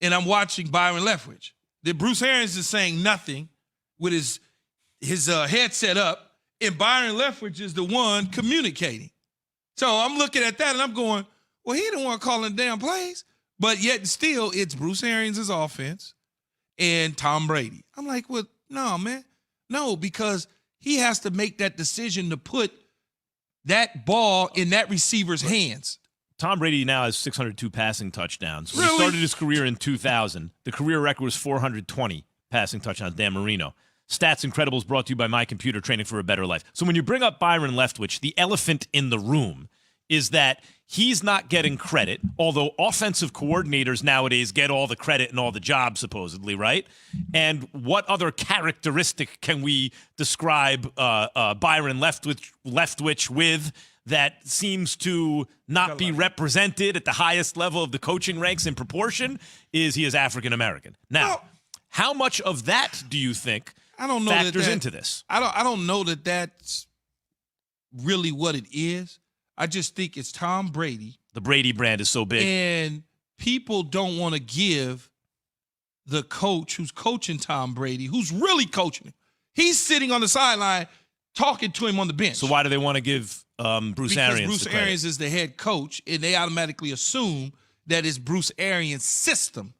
and I'm watching Byron Leftwich. That Bruce Arians is saying nothing with his headset up, and Byron Leftwich is the one communicating. So I'm looking at that, and I'm going, well, he the one calling damn plays, but yet still it's Bruce Arians' offense and Tom Brady. I'm like, well, no, man. No, because he has to make that decision to put that ball in that receiver's hands. Tom Brady now has 602 passing touchdowns. When Really? he started his career in 2000, the career record was 420 passing touchdowns. Dan Marino. Stats Incredibles brought to you by My Computer, training for a better life. So when you bring up Byron Leftwich, the elephant in the room is that he's not getting credit, although offensive coordinators nowadays get all the credit and all the jobs, supposedly, right? And what other characteristic can we describe Byron Leftwich with that seems to not be represented at the highest level of the coaching ranks in proportion? Is he is African-American. Now, how much of that do you think factors into this? I don't know that that's really what it is. I just think it's Tom Brady. The Brady brand is so big. And people don't want to give the coach who's coaching Tom Brady, who's really coaching him. He's sitting on the sideline talking to him on the bench. So why do they want to give Bruce Arians Because Bruce the credit? Arians is the head coach, and they automatically assume that it's Bruce Arians' system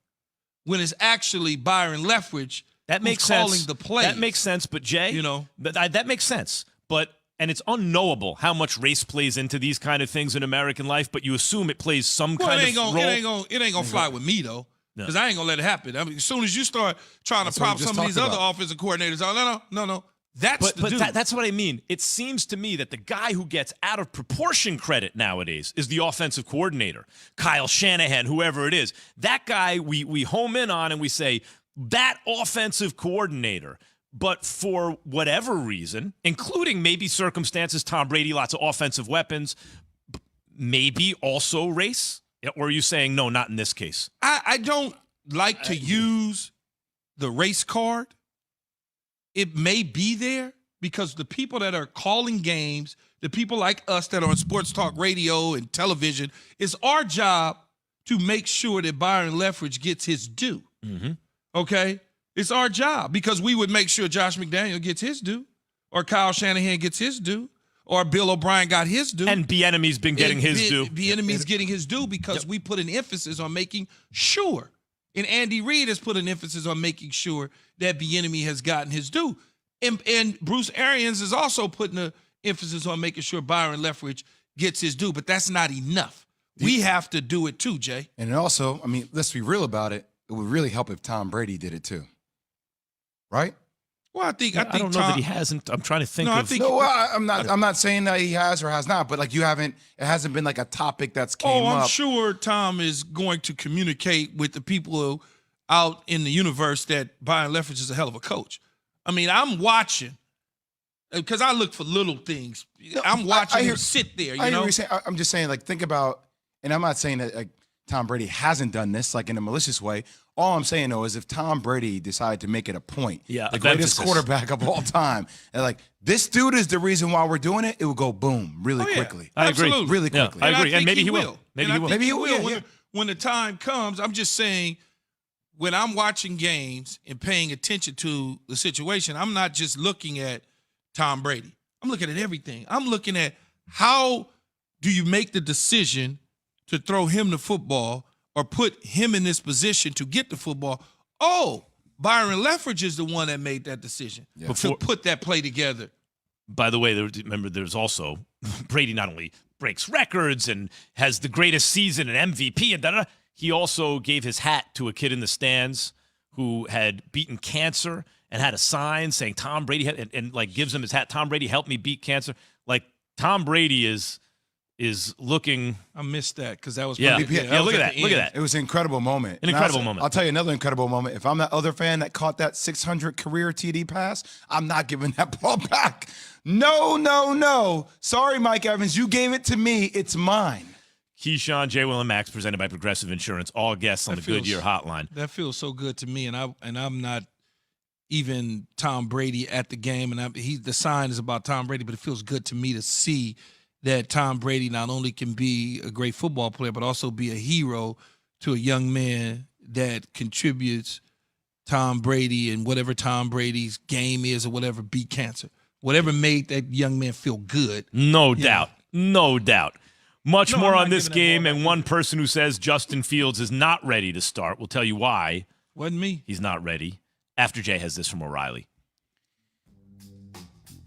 when it's actually Byron Leftwich That makes who's sense. calling the plays. That makes sense, but Jay, You know? that makes sense. And it's unknowable how much race plays into these kind of things in American life, but you assume it plays some kind of role. It ain't gonna fly with me though, because I ain't gonna let it happen. I mean, as soon as you start trying to what prop we just some of these talked other about. offensive coordinators, no. That's the But dude. that's what I mean. It seems to me that the guy who gets out of proportion credit nowadays is the offensive coordinator, Kyle Shanahan, whoever it is. That guy we home in on and we say, that offensive coordinator. But for whatever reason, including maybe circumstances, Tom Brady, lots of offensive weapons, maybe also race? Or are you saying, no, not in this case? I don't like to use the race card. It may be there because the people that are calling games, the people like us that are on sports talk radio and television, it's our job to make sure that Byron Leftwich gets his due. Mm-hmm. Okay? It's our job because we would make sure Josh McDaniel gets his due, or Kyle Shanahan gets his due, or Bill O'Brien got his due. And Bieniemy's been getting his due. Bieniemy's getting his due because we put an emphasis on making sure. And Andy Reid has put an emphasis on making sure that Bieniemy has gotten his due. And Bruce Arians is also putting an emphasis on making sure Byron Leftwich gets his due. But that's not enough. We have to do it too, Jay. And also, I mean, let's be real about it. It would really help if Tom Brady did it too. Right? Well, I think I don't know that he hasn't. I'm trying to think No, I of. think- No, I'm not saying that he has or has not, but like it hasn't been like a topic that's came I'm up. sure Tom is going to communicate with the people out in the universe that Byron Leftwich is a hell of a coach. I mean, I'm watching because I look for little things. I'm watching him sit there. You I hear know, what you're saying. I'm just saying, like, think about, and I'm not saying that like Tom Brady hasn't done this like in a malicious way. All I'm saying though is if Tom Brady decided to make it a point, Yeah, the of greatest emphasis. quarterback of all time, and like this dude is the reason why we're doing it, it would go boom really Oh, yeah. quickly. I agree. Absolutely. Really Yeah, quickly. I agree. think And maybe he will. Maybe And he I will. think Maybe he will, yeah. When the time comes, I'm just saying, when I'm watching games and paying attention to the situation, I'm not just looking at Tom Brady. I'm looking at everything. I'm looking at how do you make the decision to throw him the football or put him in this position to get the football. Oh, Byron Leftwich is the one that made that decision to put that play together. By the way, remember, there's also Brady not only breaks records and has the greatest season and MVP and da-da-da, he also gave his hat to a kid in the stands who had beaten cancer and had a sign saying Tom Brady and like gives him his hat. Tom Brady helped me beat cancer. Like Tom Brady is looking. I missed that because that was Yeah. probably, Yeah, look at the that. Look at end. that. It was an incredible moment. An And incredible also, moment. I'll tell you another incredible moment. If I'm that other fan that caught that 600 career TD pass, I'm not giving that ball back. No. Sorry, Mike Evans. You gave it to me. It's mine. Keyshawn, J. Will, and Max, presented by Progressive Insurance. All guests on the Goodyear Hotline. That feels so good to me, and I'm not even Tom Brady at the game, and the sign is about Tom Brady, but it feels good to me to see that Tom Brady not only can be a great football player, but also be a hero to a young man that contributes Tom Brady and whatever Tom Brady's game is or whatever beat cancer. Whatever made that young man feel good. No doubt. Much more I'm on not this giving that game, ball and back. one person who says Justin Fields is not ready to start. We'll tell you why Wasn't me. he's not ready. After Jay has this from O'Reilly.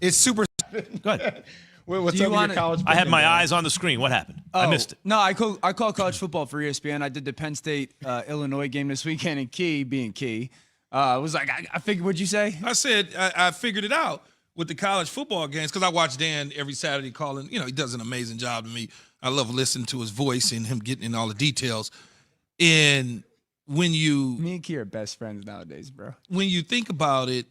It's super. Go ahead. What's Do you up with wanna- your college? I had football my game? eyes on the screen. What happened? I missed it. No, I call college football for ESPN. I did the Penn State Illinois game this weekend, and Key being Key was like, I figured. What'd you say? I said I figured it out with the college football games because I watch Dan every Saturday calling. You know, he does an amazing job to me. I love listening to his voice and him getting in all the details. And when you Me and Key are best friends nowadays, bro. think about it,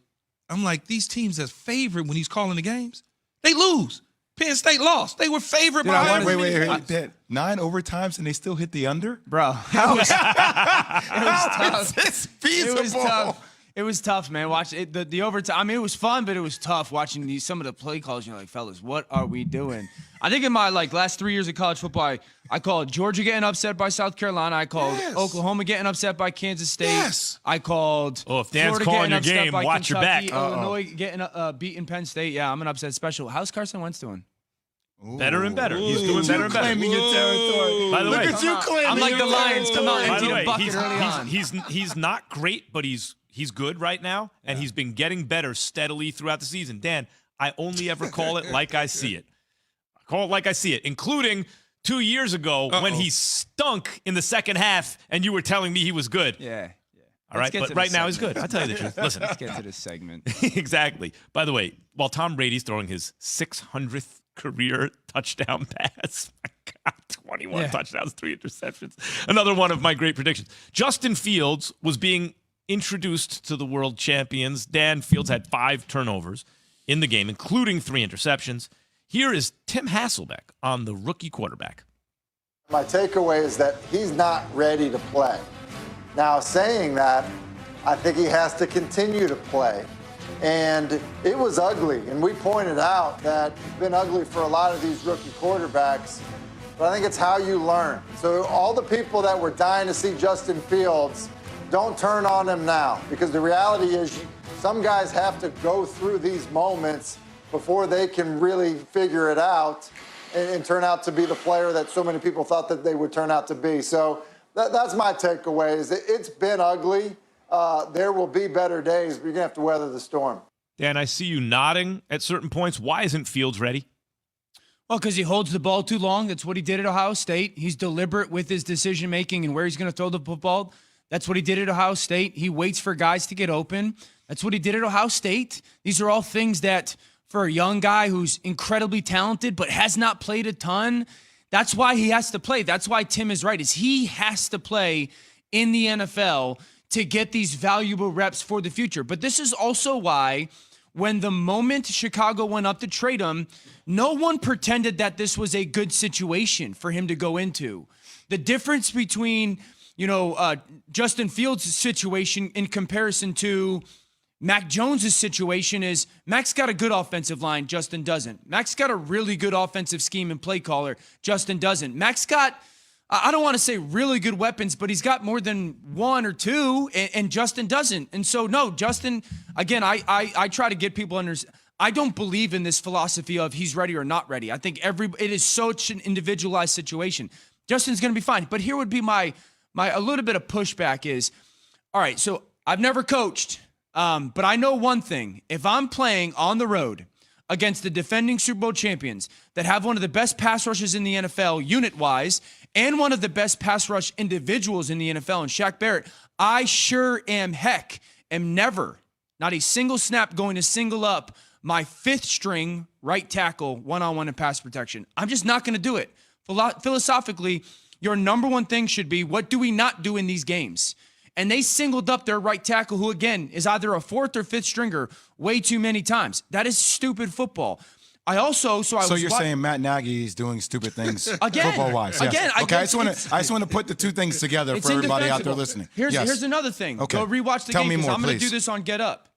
I'm like, these teams that's favored when he's calling the games, they lose. Penn State lost. They were favored by I wanna- Wait. Dad, 9 overtimes and they still hit the under? Bro, it was tough. It's feasible. It was tough. It was tough, man. Watch it, the overtime. I mean, it was fun, but it was tough watching some of the play calls. You're like, fellas, what are we doing? I think in my last 3 years of college football, I called Georgia getting upset by South Carolina. I called Yes. Oklahoma getting upset by Kansas State. Yes. I called. Oh, if Dan's Florida calling getting your upset game, by watch your Kentucky, back. Illinois getting beating Penn State. Yeah, I'm an upset special. How's Carson Wentz doing? Better and better. He's doing better and better. Claiming your territory. By the way, Look at you claiming I'm like your the Lions. Come out by empty the the way, bucket early on. he's not great, but he's good right now, and he's been getting better steadily throughout the season. Dan, I only ever call it like I see it. I call it like I see it, including 2 years ago when he stunk in the second half, and you were telling me he was good. Yeah. All right, but right now he's good. I'll tell you the truth. Listen, Let's get to this segment. exactly. By the way, while Tom Brady's throwing his 600th career touchdown pass, my God, 21 touchdowns, 3 interceptions. Another one of my great predictions. Justin Fields was being introduced to the world champions. Dan Fields had 5 turnovers in the game, including 3 interceptions. Here is Tim Hasselbeck on the rookie quarterback. My takeaway is that he's not ready to play. Now, saying that, I think he has to continue to play. And it was ugly, and we pointed out that it's been ugly for a lot of these rookie quarterbacks, but I think it's how you learn. So all the people that were dying to see Justin Fields, don't turn on him now, because the reality is some guys have to go through these moments before they can really figure it out and turn out to be the player that so many people thought that they would turn out to be. So that's my takeaway, is that it's been ugly. There will be better days, but you're going to have to weather the storm. Dan, I see you nodding at certain points. Why isn't Fields ready? Well, because he holds the ball too long. That's what he did at Ohio State. He's deliberate with his decision-making and where he's going to throw the football. That's what he did at Ohio State. He waits for guys to get open. That's what he did at Ohio State. These are all things that for a young guy who's incredibly talented but has not played a ton, that's why he has to play. That's why Tim is right, is he has to play in the NFL to get these valuable reps for the future. But this is also why when the moment Chicago went up to trade him, no one pretended that this was a good situation for him to go into. The difference between, Justin Fields' situation in comparison to Mac Jones' situation is Mac's got a good offensive line, Justin doesn't. Mac's got a really good offensive scheme and play caller, Justin doesn't. Mac's got, I don't want to say really good weapons, but he's got more than one or two, and Justin doesn't. And so, no, Justin, again, I try to get people under. I don't believe in this philosophy of he's ready or not ready. I think it is such an individualized situation. Justin's going to be fine. But here would be my a little bit of pushback is, all right, so I've never coached. But I know one thing. If I'm playing on the road against the defending Super Bowl champions that have one of the best pass rushes in the NFL unit-wise and one of the best pass rush individuals in the NFL in Shaq Barrett, I sure am never, not a single snap going to single up my fifth string right tackle one-on-one in pass protection. I'm just not going to do it. Philosophically, your number one thing should be, what do we not do in these games? And they singled up their right tackle, who, again, is either a fourth or fifth stringer way too many times. That is stupid football. So you're saying Matt Nagy is doing stupid things football-wise? Yes. Again, okay. I just want to put the two things together for everybody out there listening. Here's another thing. Okay. Go rewatch the game because I'm going to do this on Get Up.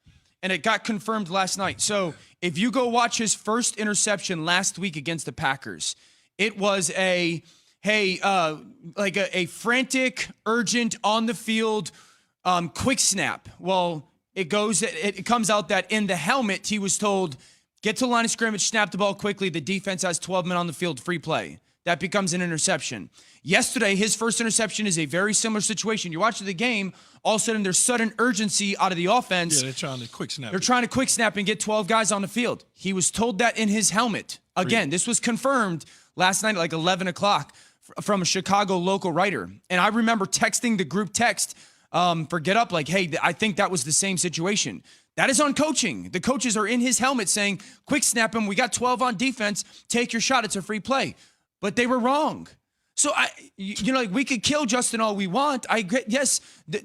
And it got confirmed last night. So if you go watch his first interception last week against the Packers, it was a frantic, urgent, on the field, quick snap. Well, it comes out that in the helmet, he was told, get to the line of scrimmage, snap the ball quickly. The defense has 12 men on the field, free play. That becomes an interception. Yesterday, his first interception is a very similar situation. You're watching the game, all of a sudden there's sudden urgency out of the offense. Yeah, they're trying to quick snap. They're trying to quick snap and get 12 guys on the field. He was told that in his helmet. Again, this was confirmed last night at like 11 o'clock from a Chicago local writer. And I remember texting the group text for Get Up like, hey, I think that was the same situation. That is on coaching. The coaches are in his helmet saying, quick snap him. We got 12 on defense. Take your shot. It's a free play. But they were wrong. So, we could kill Justin all we want.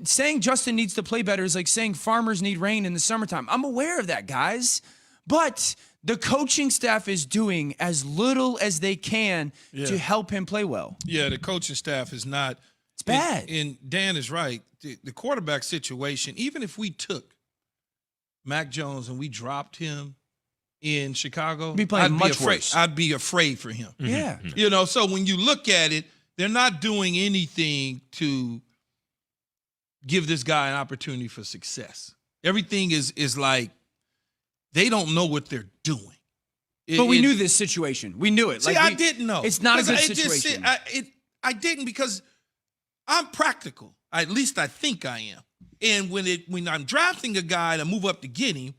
Saying Justin needs to play better is like saying farmers need rain in the summertime. I'm aware of that, guys. But the coaching staff is doing as little as they can to help him play well. Yeah, the coaching staff is not. It's bad. And Dan is right. The quarterback situation, even if we took Mac Jones and we dropped him in Chicago, I'd be afraid for him. Yeah. So when you look at it, they're not doing anything to give this guy an opportunity for success. Everything is like they don't know what they're doing. But we knew this situation. We knew it. I didn't know. It's not a good situation. I didn't because I'm practical. At least I think I am. And when I'm drafting a guy to move up to get him,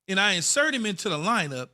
and I insert him into the lineup,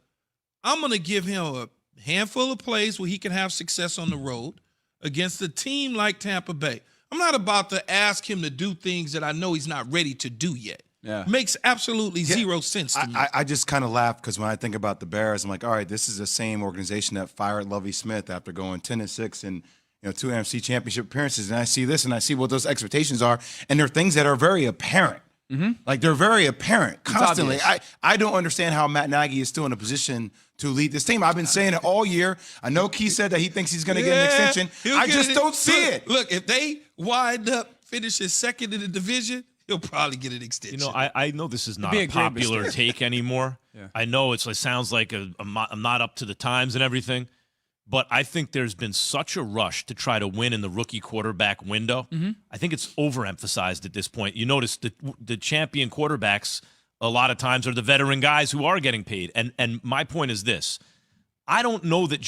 I'm going to give him a handful of plays where he can have success on the road against a team like Tampa Bay. I'm not about to ask him to do things that I know he's not ready to do yet. Yeah. Makes absolutely zero sense to me. I just kind of laugh because when I think about the Bears, I'm like, all right, this is the same organization that fired Lovie Smith after going 10-6 and 2 NFC championship appearances. And I see this and I see what those expectations are. And they're things that are very apparent. Mm-hmm. Like they're very apparent constantly. I don't understand how Matt Nagy is still in a position to lead this team. I've been saying it all year. I know Key said that he thinks he's going to get an extension. I just don't see it. Look, if they wind up finishing second in the division, he'll probably get an extension. I know this is not a popular take anymore. Yeah. I know it sounds like I'm not up to the times and everything. But I think there's been such a rush to try to win in the rookie quarterback window. Mm-hmm. I think it's overemphasized at this point. You notice the champion quarterbacks a lot of times are the veteran guys who are getting paid. And my point is this. I don't know that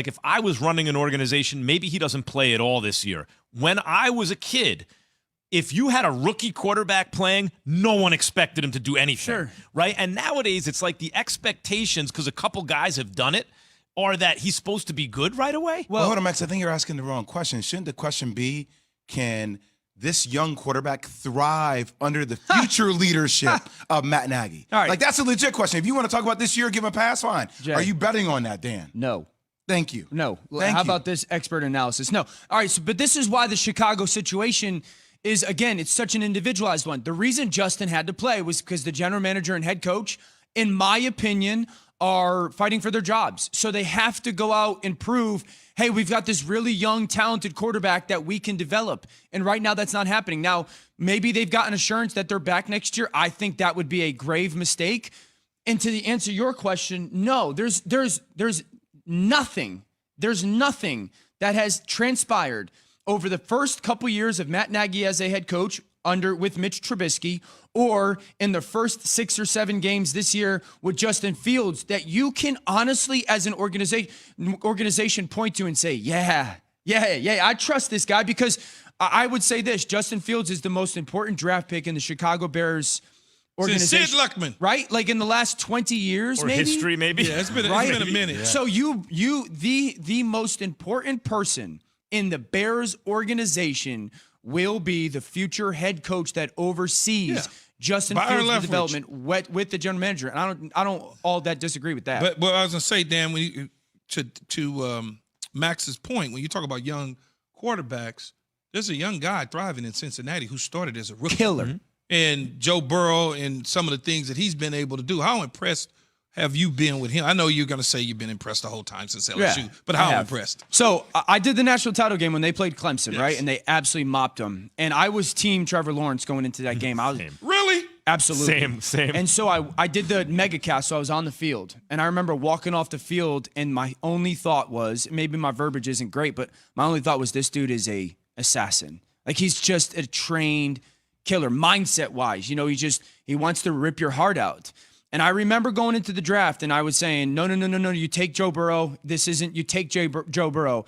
if I was running an organization, maybe he doesn't play at all this year. When I was a kid, if you had a rookie quarterback playing, no one expected him to do anything, right? And nowadays it's like the expectations, because a couple guys have done it, or that he's supposed to be good right away? Well, hold on, Max. I think you're asking the wrong question. Shouldn't the question be, can this young quarterback thrive under the future leadership of Matt Nagy? All right. Like, that's a legit question. If you want to talk about this year, give him a pass, fine. Jay. Are you betting on that, Dan? No. Thank you. No. Thank How you. about this expert analysis? No. All right. So, but this is why the Chicago situation is, again, it's such an individualized one. The reason Justin had to play was because the general manager and head coach, in my opinion, are fighting for their jobs. So they have to go out and prove, hey, we've got this really young, talented quarterback that we can develop. And right now that's not happening. Now, maybe they've gotten assurance that they're back next year. I think that would be a grave mistake. And to answer your question, no, there's nothing that has transpired over the first couple years of Matt Nagy as a head coach with Mitch Trubisky, or in the first 6 or 7 games this year with Justin Fields, that you can honestly, as an organization, point to and say, yeah, I trust this guy, because I would say this: Justin Fields is the most important draft pick in the Chicago Bears organization. Sid Luckman, right? Like in the last 20 years, or maybe history, maybe. Yeah, it's been a minute. Yeah. So the most important person in the Bears organization will be the future head coach that oversees Justin Fields' development with the general manager. And I don't all that disagree with that. But I was gonna say, Dan, when to Max's point, when you talk about young quarterbacks, there's a young guy thriving in Cincinnati who started as a rookie. Killer. Mm-hmm. And Joe Burrow and some of the things that he's been able to do. How impressed have you been with him? I know you're going to say you've been impressed the whole time since LSU, but how impressed? So I did the national title game when they played Clemson, right? And they absolutely mopped them. And I was team Trevor Lawrence going into that game. I was Really? Absolutely. Same. And so I did the mega cast, so I was on the field. And I remember walking off the field, and my only thought was, maybe my verbiage isn't great, but my only thought was, this dude is a assassin. Like, he's just a trained killer, mindset-wise. You know, he wants to rip your heart out. And I remember going into the draft, and I was saying, no, you take Joe Burrow. You take Joe Burrow,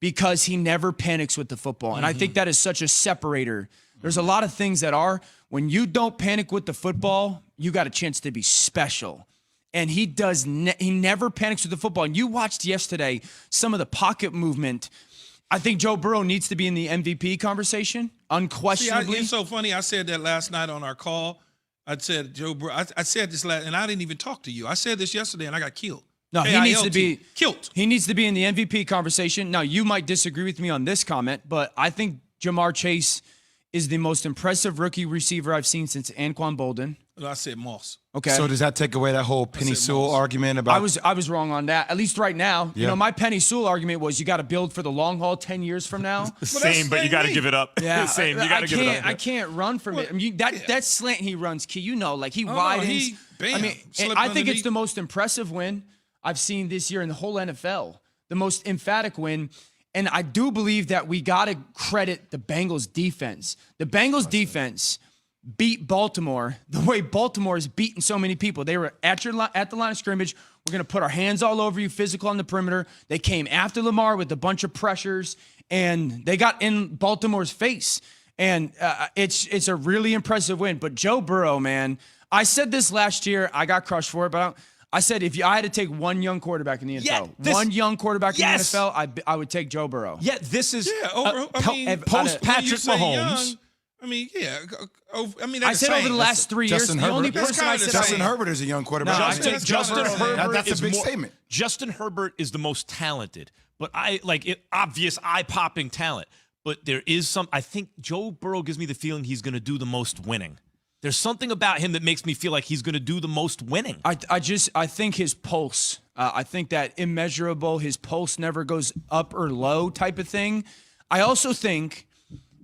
because he never panics with the football. And I think that is such a separator. There's a lot of things that are, when you don't panic with the football, you got a chance to be special. And he never panics with the football. And you watched yesterday some of the pocket movement. I think Joe Burrow needs to be in the MVP conversation, unquestionably. See, it's so funny. I said that last night on our call. I said, Joe Burrow, I said this last, and I didn't even talk to you. I said this yesterday, and I got killed. No, he needs to be killed. He needs to be in the MVP conversation. Now, you might disagree with me on this comment, but I think Jamar Chase is the most impressive rookie receiver I've seen since Anquan Bolden. I said Moss. Okay. So does that take away that whole Penny Sewell argument about? I was wrong on that. At least right now, you know, my Penny Sewell argument was, you got to build for the long haul 10 years from now. Same, but you got to give it up. Yeah, Same. You got to give it up. I can't run from it. I mean, that slant he runs, Key, you know, like he widens. Bam, I mean, I think it's the most impressive win I've seen this year in the whole NFL. The most emphatic win. And I do believe that we got to credit the Bengals defense. The Bengals defense beat Baltimore the way Baltimore has beaten so many people. They were at the line of scrimmage. We're going to put our hands all over you, physical on the perimeter. They came after Lamar with a bunch of pressures, and they got in Baltimore's face. And it's a really impressive win. But Joe Burrow, man, I said this last year. I got crushed for it, but I said, if I had to take one young quarterback in the NFL, one young quarterback in the NFL, I would take Joe Burrow. Yeah, this is post Patrick Mahomes. I mean, yeah. I mean, I said over the last 3 years, the only person I said Justin Herbert is a young quarterback. Justin Herbert that's a big statement. Justin Herbert is the most talented, but obvious eye-popping talent. But there is I think Joe Burrow gives me the feeling he's going to do the most winning. There's something about him that makes me feel like he's going to do the most winning. I think his pulse, I think that immeasurable, his pulse never goes up or low type of thing. I also think,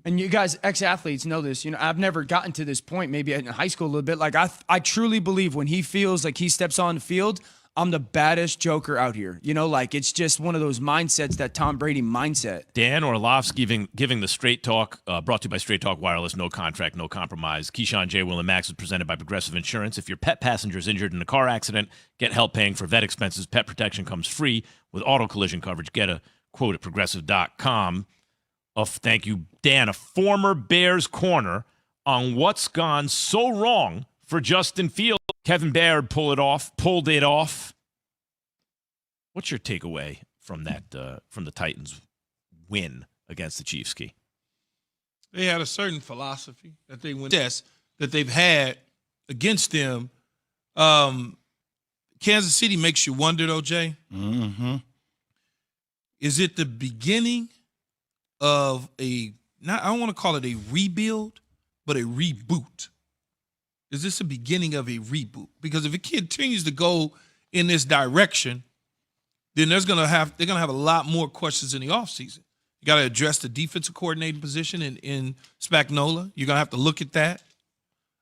and you guys ex-athletes know this, you know, I've never gotten to this point, maybe in high school a little bit. Like I truly believe when he feels like he steps on the field, I'm the baddest joker out here. You know, like it's just one of those mindsets, that Tom Brady mindset. Dan Orlovsky giving the Straight Talk, brought to you by Straight Talk Wireless, no contract, no compromise. Keyshawn, J. Will, and Max is presented by Progressive Insurance. If your pet passenger is injured in a car accident, get help paying for vet expenses. Pet protection comes free with auto collision coverage. Get a quote at progressive.com. Thank you, Dan. A former Bears corner on what's gone so wrong for Justin Fields. Kevin Baird pulled it off. What's your takeaway from that, from the Titans' win against the Chiefs, Key? They had a certain philosophy that they went that they've had against them. Kansas City makes you wonder, though, Jay. Mm-hmm. Is it the beginning of I don't want to call it a rebuild, but a reboot? Is this the beginning of a reboot? Because if it continues to go in this direction, then they're gonna have a lot more questions in the offseason. You got to address the defensive coordinating position in Spagnuolo. You're gonna have to look at that.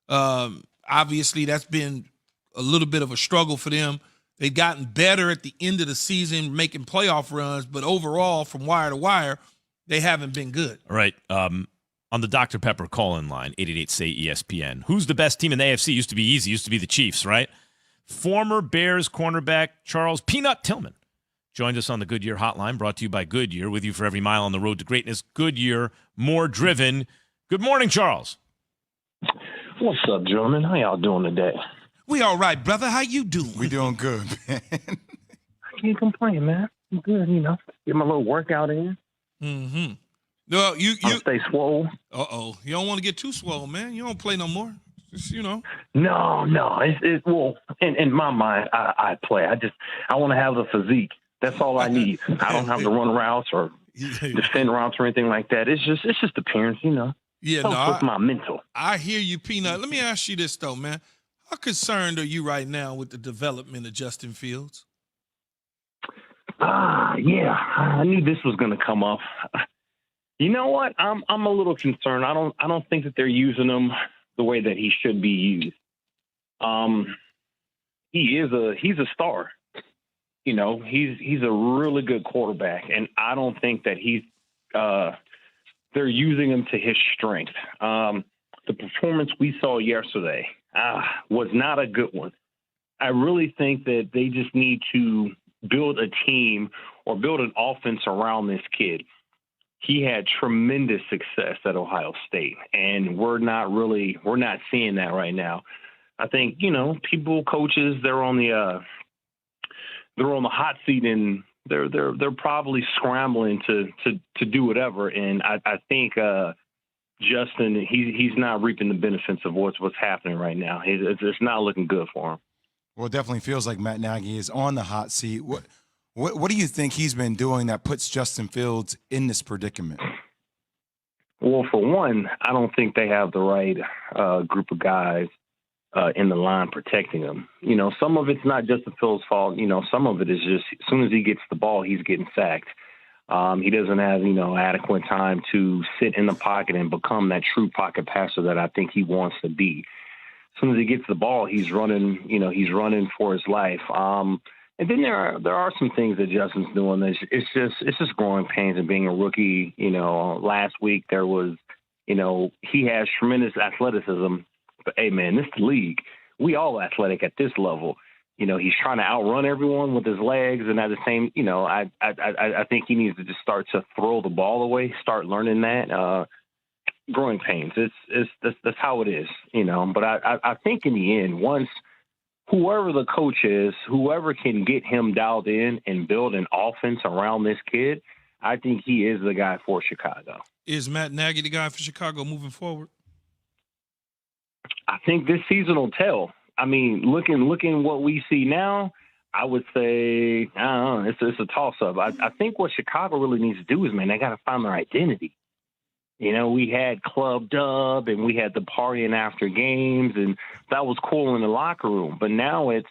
Obviously, that's been a little bit of a struggle for them. They've gotten better at the end of the season, making playoff runs, but overall, from wire to wire, they haven't been good. All right. On the Dr. Pepper call-in line, 888-SAY-ESPN. Who's the best team in the AFC? Used to be easy. Used to be the Chiefs, right? Former Bears cornerback Charles Peanut Tillman joined us on the Goodyear Hotline, brought to you by Goodyear, with you for every mile on the road to greatness. Goodyear, more driven. Good morning, Charles. What's up, gentlemen? How y'all doing today? We all right, brother. How you doing? We doing good, man. I can't complain, man. I'm good, Get my little workout in. Mm-hmm. Well, I'll stay swole. Uh-oh. You don't want to get too swole, man. You don't play no more. Just, No. It's well, in my mind, I play. I want to have the physique. That's all I need. I don't have to run routes or defend routes or anything like that. It's just appearance, Yeah, Helps with my mental. I hear you, Peanut. Let me ask you this, though, man. How concerned are you right now with the development of Justin Fields? Yeah. I knew this was going to come up. You know what? I'm a little concerned. I don't think that they're using him the way that he should be used. He's a star. He's a really good quarterback, and I don't think that they're using him to his strength. The performance we saw yesterday was not a good one. I really think that they just need to build a team or build an offense around this kid. He had tremendous success at Ohio State, and we're not seeing that right now. I think, coaches, they're on the hot seat, and they're probably scrambling to do whatever. And I think Justin, he's not reaping the benefits of what's happening right now. It's not looking good for him. Well, it definitely feels like Matt Nagy is on the hot seat. What do you think he's been doing that puts Justin Fields in this predicament? Well, for one, I don't think they have the right group of guys in the line protecting him. Some of it's not Justin Fields' fault. Some of it is just as soon as he gets the ball, he's getting sacked. He doesn't have, adequate time to sit in the pocket and become that true pocket passer that I think he wants to be. As soon as he gets the ball, he's running for his life. And then there are some things that Justin's doing. It's just growing pains and being a rookie. Last week there was, he has tremendous athleticism. But hey, man, this is the league. We all athletic at this level. He's trying to outrun everyone with his legs, and at the same, I think he needs to just start to throw the ball away, start learning that. Growing pains. That's how it is, But I think in the end, once whoever the coach is, whoever can get him dialed in and build an offense around this kid, I think he is the guy for Chicago. Is Matt Nagy the guy for Chicago moving forward? I think this season will tell. I mean, looking what we see now, I would say, I don't know, it's a toss-up. I think what Chicago really needs to do is, man, they got to find their identity. We had Club Dub and we had the partying after games, and that was cool in the locker room. But now it's,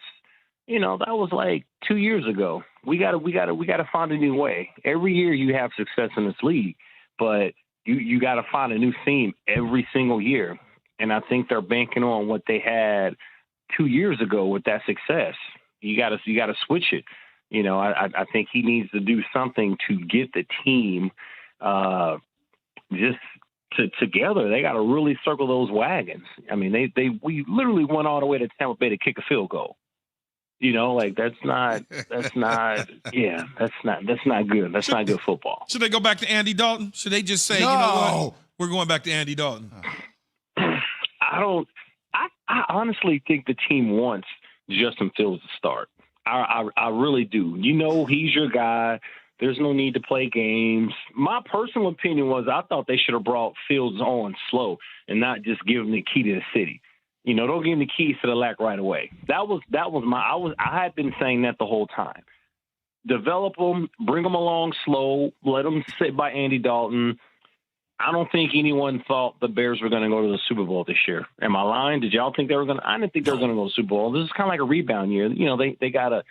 that was like 2 years ago. We got to find a new way. Every year you have success in this league, but you got to find a new theme every single year. And I think they're banking on what they had 2 years ago with that success. You got to switch it. I think he needs to do something to get the team together. They got to really circle those wagons. I mean, we literally went all the way to Tampa Bay to kick a field goal. That's not good. That's not good football. Should they go back to Andy Dalton? Should they just say, you know what, we're going back to Andy Dalton? I honestly think the team wants Justin Fields to start. I really do. He's your guy. There's no need to play games. My personal opinion was I thought they should have brought Fields on slow and not just give him the key to the city. You know, don't give him the keys to the LAC right away. I had been saying that the whole time. Develop them, bring them along slow, let them sit by Andy Dalton. I don't think anyone thought the Bears were going to go to the Super Bowl this year. Am I lying? Did y'all think they were going to? I didn't think they were going to go to the Super Bowl. This is kind of like a rebound year. You know, they gotta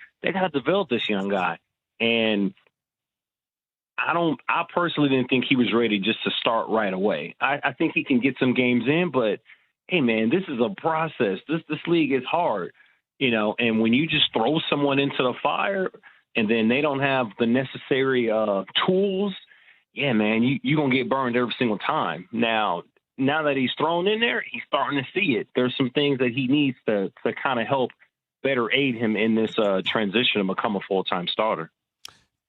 develop this young guy. And I personally didn't think he was ready just to start right away. I think he can get some games in, but hey man, this is a process. This league is hard, you know, and when you just throw someone into the fire and then they don't have the necessary tools, yeah, man, you're going to get burned every single time. Now that he's thrown in there, he's starting to see it. There's some things that he needs to kind of help better aid him in this transition to become a full-time starter.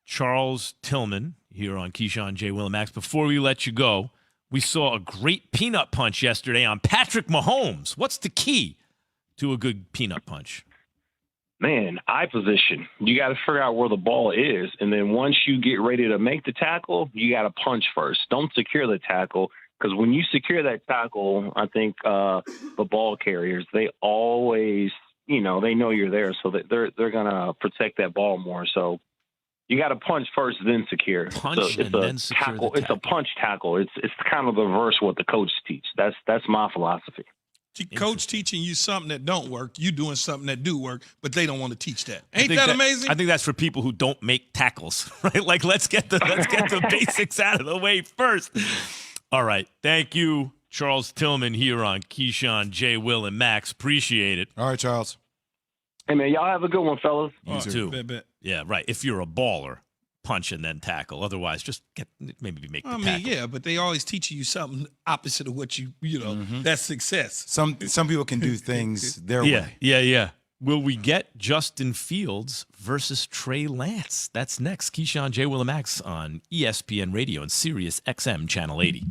Charles Tillman here on Keyshawn, J. Will, and Max. Before we let you go, we saw a great peanut punch yesterday on Patrick Mahomes. What's the key to a good peanut punch? Man, eye position. You got to figure out where the ball is. And then once you get ready to make the tackle, you got to punch first. Don't secure the tackle, because when you secure that tackle, I think the ball carriers, they always, you know, they know you're there. So that they're going to protect that ball more. So you got to punch first, then secure. Punch so and then secure tackle. the It's a punch tackle. It's kind of the reverse what the coach teach. That's my philosophy. Coach teaching you something that don't work, you doing something that do work, but they don't want to teach that. Ain't that amazing? I think that's for people who don't make tackles, right? Like let's get the basics out of the way first. All right, thank you, Charles Tillman here on Keyshawn, J. Will, and Max. Appreciate it. All right, Charles. Hey man, y'all have a good one, fellas. You too. Bet. Yeah, right. If you're a baller, punch and then tackle. Otherwise, just maybe make the tackle. Yeah, but they always teaching you something opposite of what you know. That's success. Some people can do things their way. Yeah. Will we get Justin Fields versus Trey Lance? That's next. Keyshawn, J. Will, and Max on ESPN Radio and Sirius XM Channel 80.